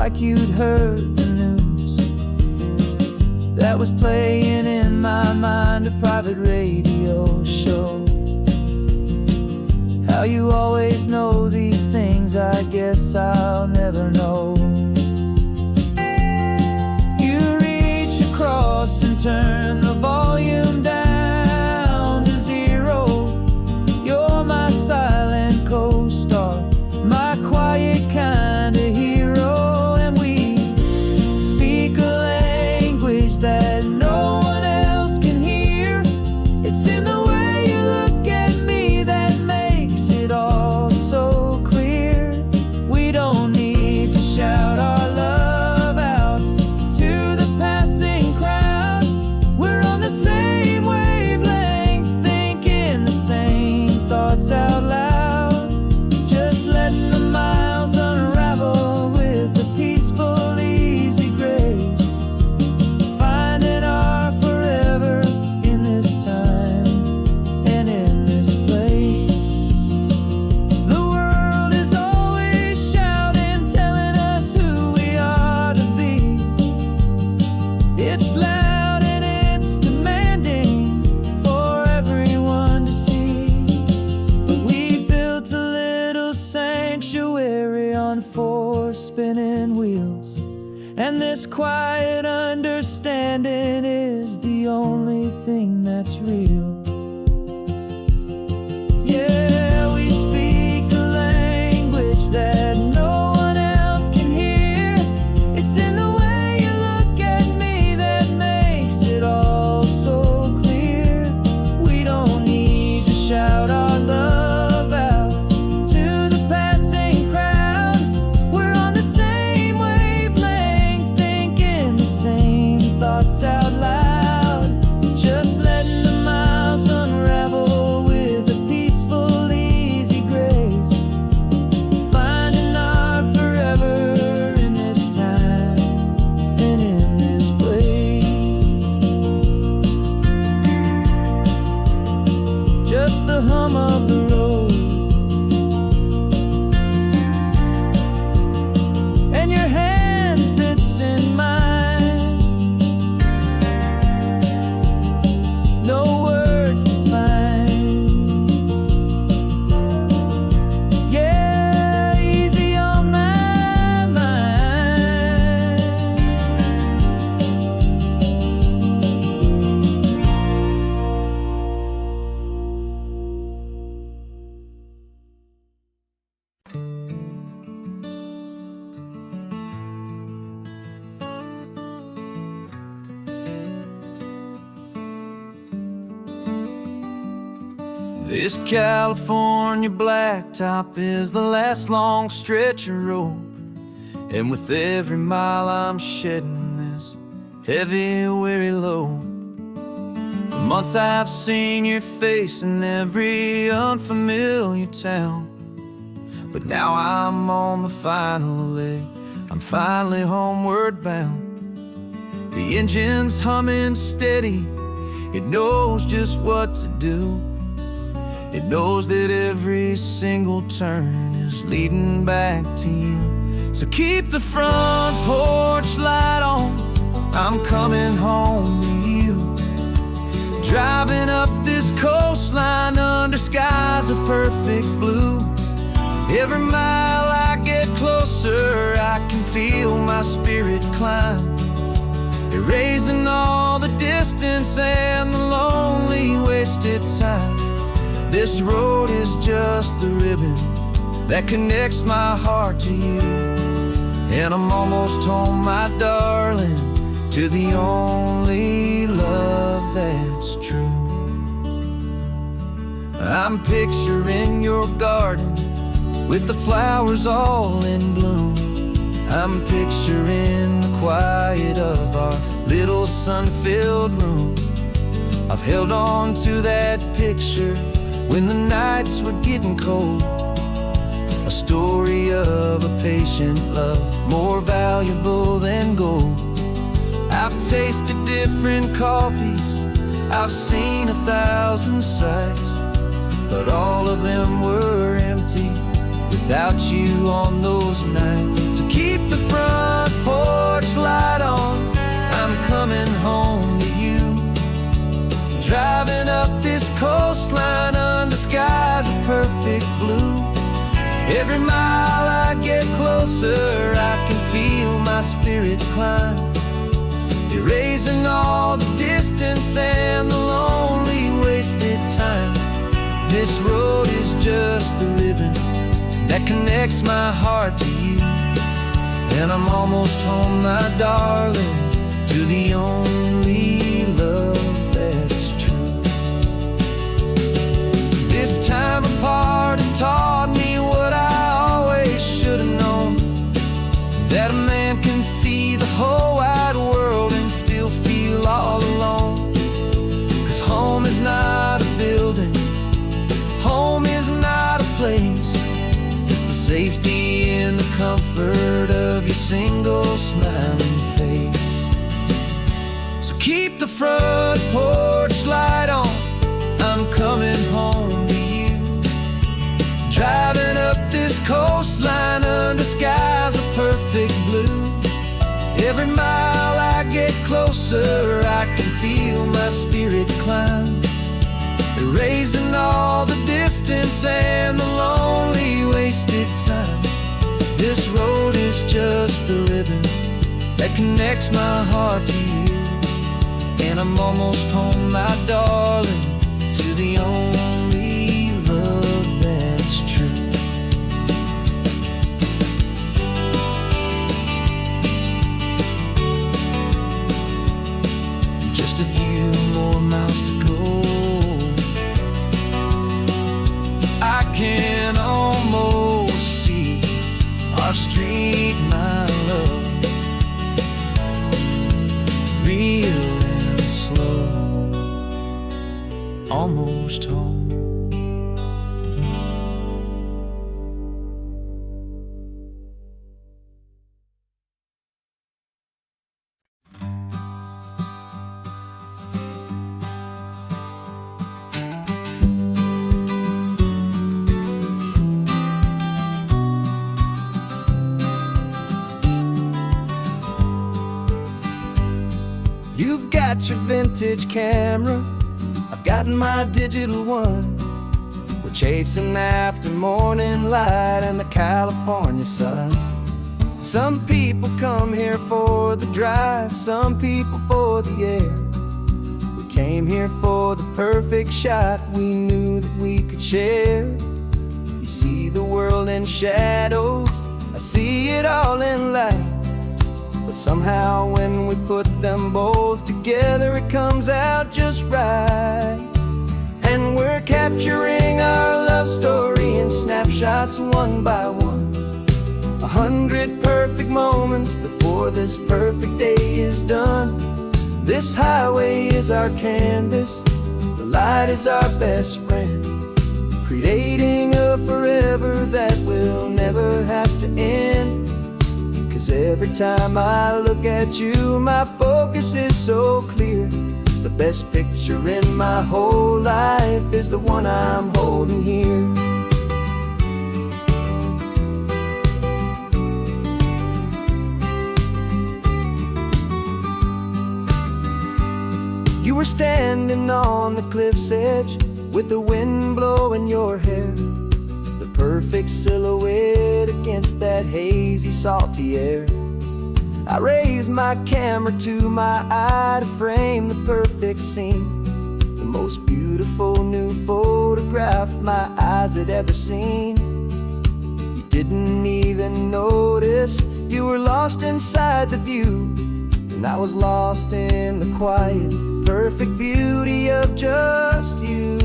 like you'd heard the news that was playing in my mind, a private radio show. How you always know these things, I guess I'll never know. You reach across and turn the volume down to 0. You're my silent co-star, my quiet kind of hero. And we speak a language that no one else can hear. It's in the way you look at me that makes it all so clear. We don't need to shout our love out to the passing crowd. We're on the same wavelength, thinking the same thoughts out loud. Just letting the miles unravel with a peaceful, easy grace. Finding our forever in this time and in this place. The world is always shouting, telling us who we are to be. It's loud and it's demanding for everyone to see. But we built a little sanctuary on 4 spinning wheels, and this quiet understanding is the only thing that's real. Yeah, we speak a language that no one else can hear. It's in the way you look at me that makes it all so clear. We don't need to shout our love out to the passing crowd. We're on the same wavelength, thinking the same thoughts out loud. Just letting the miles unravel with a peaceful, easy grace. Finding our forever in this time and in this place. Just the hum of the road and your hand fits in mine. No words to find. Yeah, easy on my mind. This California blacktop is the last long stretch of road, and with every mile I'm shedding this heavy, weary load. For months I've seen your face in every unfamiliar town, but now I'm on the final leg, I'm finally homeward bound. The engine's humming steady, it knows just what to do. It knows that every single turn is leading back to you. So keep the front porch light on, I'm coming home to you. Driving up this coastline under skies of perfect blue. Every mile I get closer, I can feel my spirit climb, erasing all the distance and the lonely wasted time. This road is just the ribbon that connects my heart to you, and I'm almost home, my darling, to the only love that's true. I'm picturing your garden with the flowers all in bloom. I'm picturing the quiet of our little sun-filled room. I've held on to that picture when the nights were getting cold, a story of a patient love, more valuable than gold. I've tasted different coffees, I've seen 1,000 sights, but all of them were empty without you on those nights. So keep the front closer, I can feel my spirit climb, erasing all the distance and the lonely wasted time. This road is just the ribbon that connects my heart to you, and I'm almost home, my darling, to the only love that's true. This time apart has taught me what I always should have known, that a man can see the whole wide world and still feel all alone. 'Cause home is not a building, home is not a place, it's the safety and the comfort of your single smiling face. So keep the front porch light on, I'm coming home to you. Driving up this coastline under skies of perfect blue. Every mile I get closer, I can feel my spirit climb, erasing all the distance and the lonely wasted time. This road is just the ribbon that connects my heart to you, and I'm almost home, my darling, to the only love that's true. Just a few more miles to go, I can almost see our street, my love, real and slow, almost home. You've got your vintage camera, I've got my digital one. We're chasing after morning light and the California sun. Some people come here for the drive, some people for the air. We came here for the perfect shot we knew that we could share. You see the world in shadows, I see it all in light. But somehow when we put them both together, it comes out just right. And we're capturing our love story in snapshots one by one. 100 perfect moments before this perfect day is done. This highway is our canvas, the light is our best friend, creating a forever that will never have to end. 'Cause every time I look at you, my focus is so clear. The best picture in my whole life is the one I'm holding here. You were standing on the cliff's edge with the wind blowing your hair, the perfect silhouette against that hazy, salty air. I raised my camera to my eye to frame the perfect scene, the most beautiful new photograph my eyes had ever seen. You didn't even notice, you were lost inside the view, and I was lost in the quiet, perfect beauty of just you.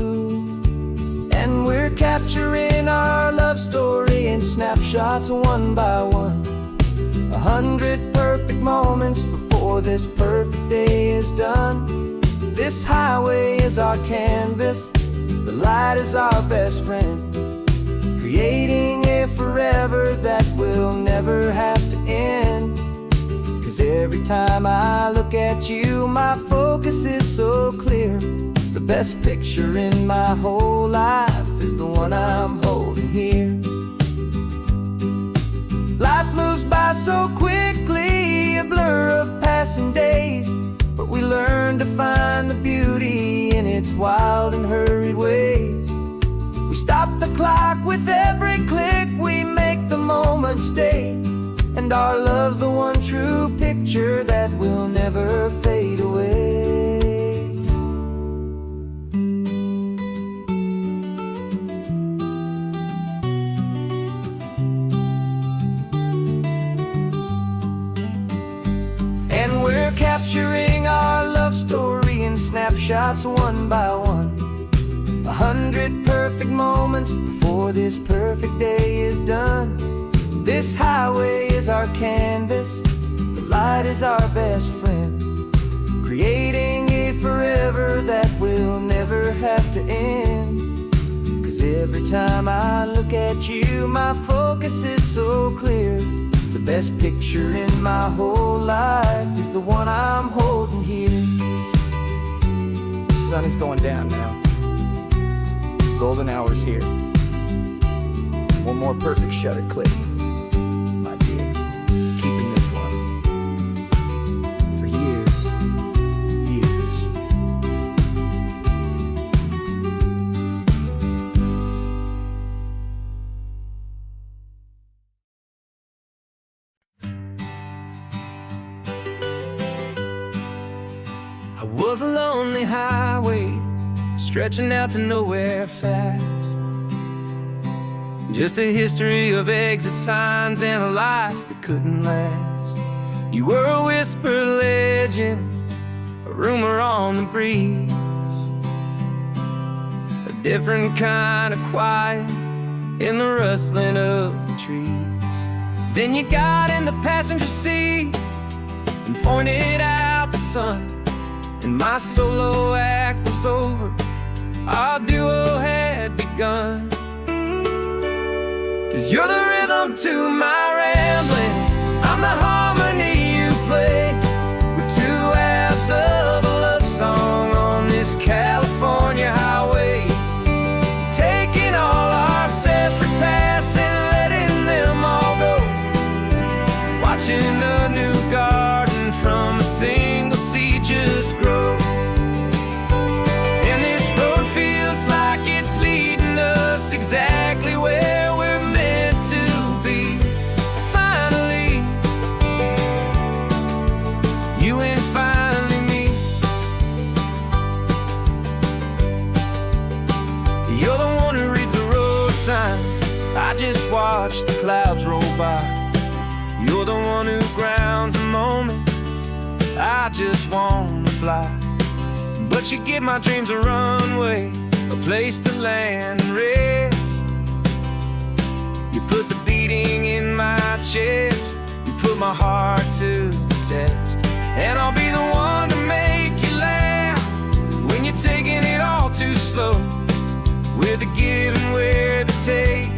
And we're capturing our love story in snapshots one by one. 100 perfect moments before this perfect day is done. This highway is our canvas, the light is our best friend, creating a forever that will never have to end. 'Cause every time I look at you, my focus is so clear. The best picture in my whole life is the one I'm holding here. Life moves by so quickly, a blur of passing days, but we learn to find the beauty in its wild and hurried ways. We stop stop the clock with every click. We make the moment stay, and our love's the one true picture that will never fade away. And we're capturing our love story in snapshots one by one. 100 perfect moments before this perfect day is done. This highway is our canvas, the light is our best friend, creating a forever that will never have to end. 'Cause every time I look at you, my focus is so clear. The best picture in my whole life is the one I'm holding here. The sun is going down now. Golden hour's here. One more perfect shutter click, my dear. Keeping this one for years, years. I was a lonely highway, stretching out to nowhere fast. Just a history of exit signs and a life that couldn't last. You were a whisper legend, a rumor on the breeze, a different kind of quiet in the rustling of the trees. Then you got in the passenger seat and pointed out the sun, and my solo act was over. Our duo had begun. 'Cause you're the rhythm to my rambling, I'm the harmony you play. We're two halves of a love song on this California highway, taking all our separate paths and letting them all go, watching a new garden from a single seed just grow. And this road feels like it's leading us exactly where we're meant to be. Finally, you and finally me. You're the one who reads the road signs, I just watch the clouds roll by. You're the one who grounds a moment, I just wanna fly. But you give my dreams a runway, a place to land and rest. You put the beating in my chest, you put my heart to the test. And I'll be the one to make you laugh when you're taking it all too slow. We're the give and we're the take,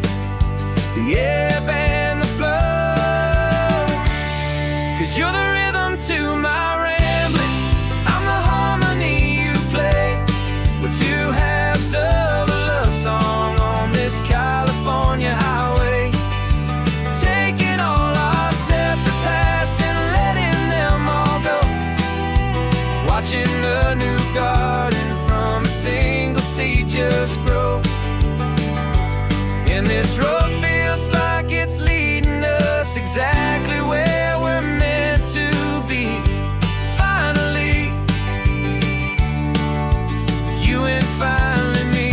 the ebb and the flow. 'Cause you're the rhythm to my rambling, I'm the harmony you play. We're two halves of a love song on this California highway, taking all our separate paths and letting them all go, watching a new garden from a single seed just grow. And this road feels like it's leading us exactly where we're meant to be. Finally, you and finally me.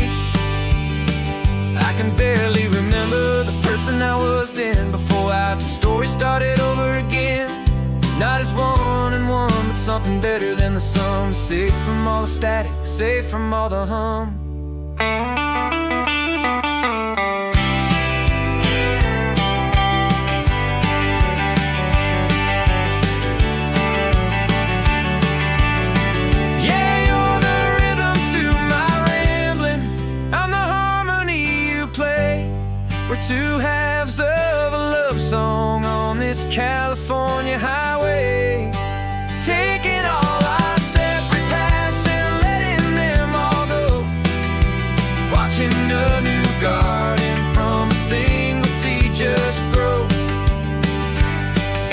I can barely remember the person I was then, before our two stories started over again. Not as one and one, but something better than the sum. Safe from all the static, safe from all the hum. We're two halves of a love song on this California highway, taking all our separate paths and letting them all go, watching a new garden from a single seed just grow.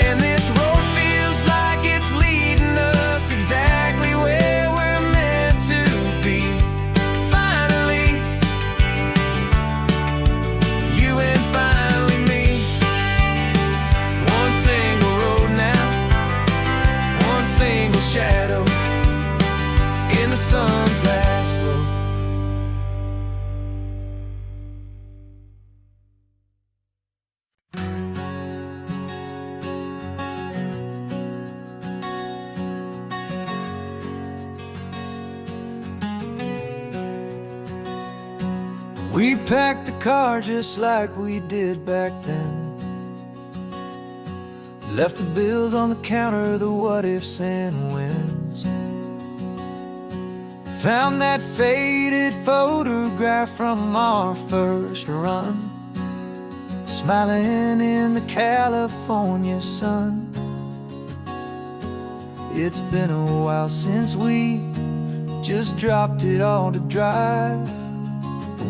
And this road feels like it's leading us exactly where we're meant to be. Finally, We packed the car just like we did back then. Left the bills on the counter, the what ifs and whens. Found that faded photograph from our first run, smiling in the California sun. It's been a while since we just dropped it all to drive.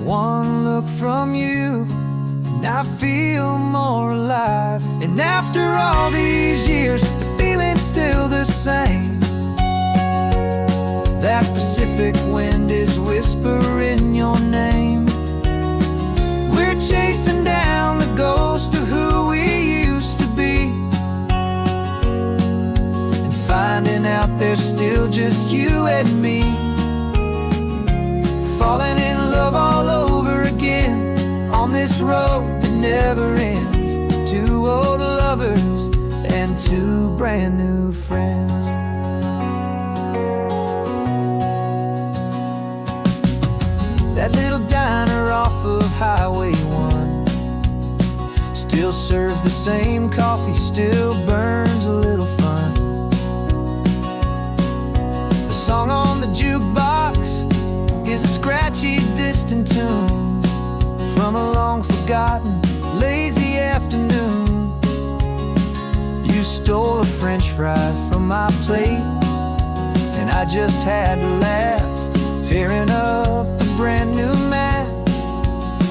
One look from you and I feel more alive. And after all these years, the feeling's still the same. That Pacific wind is whispering your name. We're chasing down the ghost of who we used to be, and finding out there's still just you and me. Falling in love all over again on this road that never ends. Two old lovers and two brand new friends. That little diner off of Highway 1 still serves the same coffee, still burns a little fun. The song on the jukebox is a scratchy, distant tune from a long-forgotten, lazy afternoon. You stole a French fry from my plate, and I just had to laugh, tearing up the brand new map.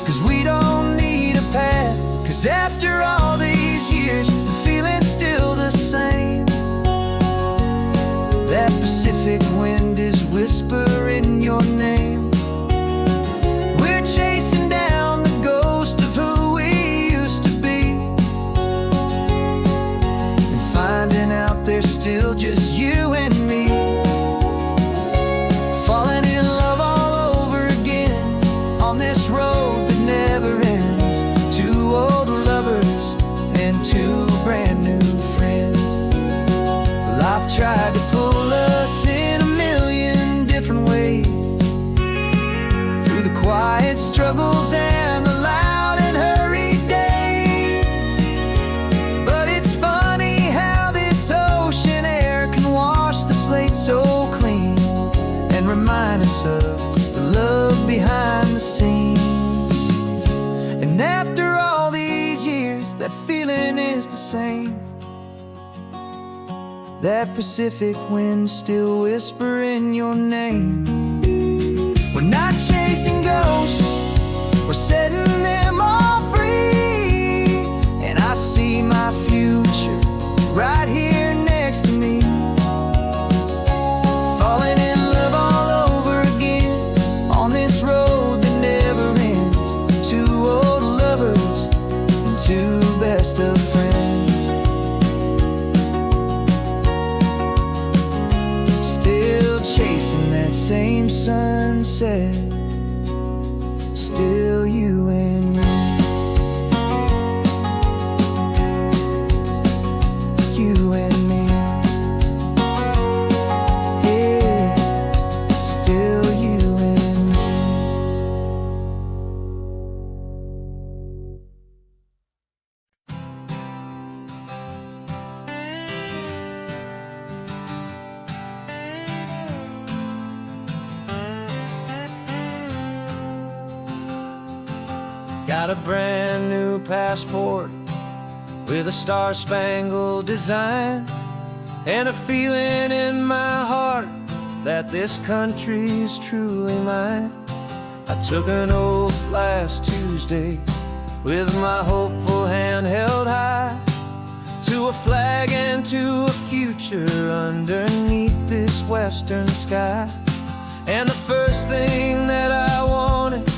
'Cause we don't need a path, 'cause after all these years, the feeling's still the same. That Pacific wind is whispering your name. We're chasing down the ghost of who we used to be, and finding out there's still just you and me. Falling in love all over again on this road that never ends. Two old lovers and two brand new friends. Life tried to pull us in a million different ways, through the quiet struggles and the loud and hurried days. But it's funny how this ocean air can wash the slate so clean, and remind us of the love behind the scenes. And after all these years, that feeling is the same. That Pacific wind still whispering your name. We're not chasing ghosts, we're setting them all free. And I see my future right here next to me. Falling in love all over again on this road that never ends. Two old lovers and two best of friends. Still chasing that same sunset, still you and me. You and me. Yeah, still you and me. Got a brand new passport with a star-spangled design, and a feeling in my heart that this country's truly mine. I took an oath last Tuesday with my hopeful hand held high, to a flag and to a future underneath this western sky. And the first thing that I wanted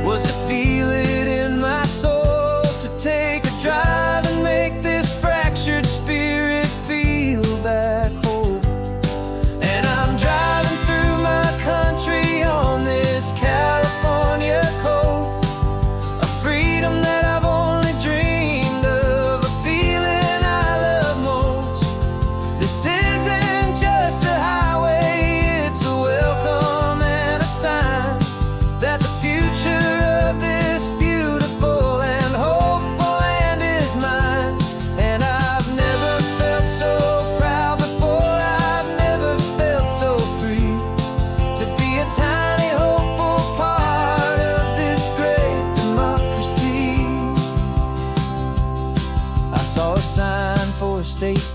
was to feel it in my soul, to take a drive and make this fractured spirit feel back home. And I'm driving through my country on this California coast, a freedom that I've only dreamed of, a feeling I love most. This isn't just a highway, it's a welcome and a sign.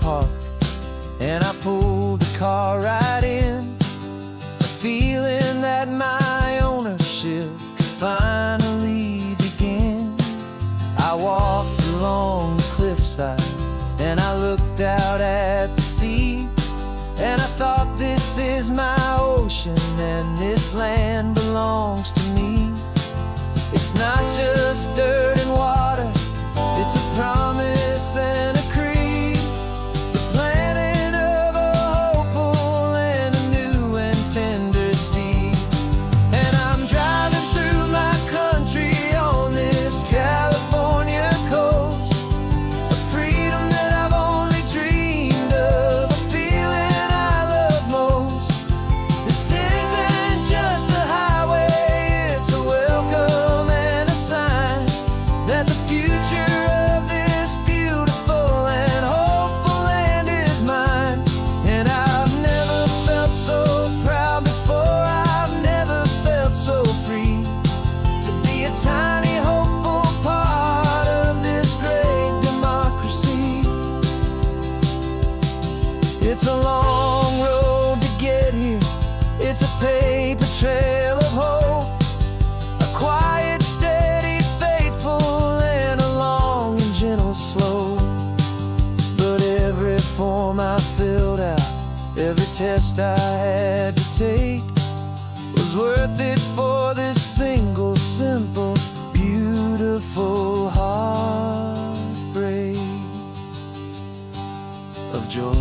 park, and I pulled the car right in, feeling that my ownership could finally begin. I walked along the cliffside and I looked out at the sea, and I thought, this is my ocean and this land belongs to me. It's not just dirt and water, it's a promise and a creed, the planting of a hopeful and a new and tender seed. And I'm driving through my country on this California coast, a freedom that I've only dreamed of, a feeling I love most. This isn't just a highway, it's a welcome and a sign that the future of this beautiful and hopeful land is mine. And I've never felt so proud before, I've never felt so free to be a tiny hopeful part of this great democracy. It's a long road to get here, it's a paper trail of hope, a quiet, steady, faithful, and a long and gentle slope. But every form I filled out, every test I had to take, was worth it for this single, simple, beautiful heartbreak of joy.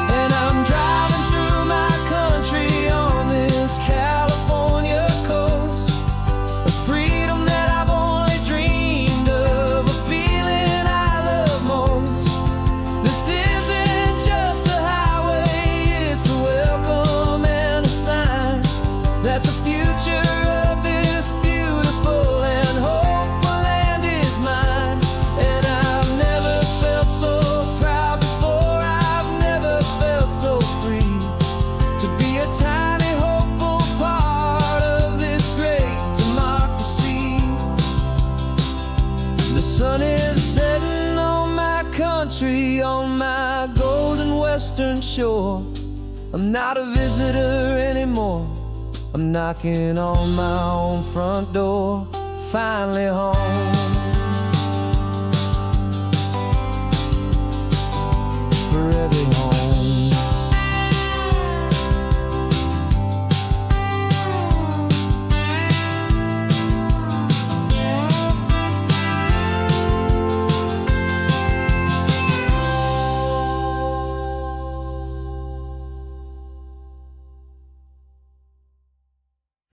And I'm driving through my country on this California coast, a freedom that I've only dreamed of, a feeling I love most. This isn't just a highway, it's a welcome and a sign that the future of this beautiful and hopeful land is mine. And I've never felt so proud before, I've never felt so free to be a tiny hopeful part of this great democracy. The sun is setting on my country, on my golden western shore. I'm not a visitor anymore, I'm knocking on my own front door, finally home.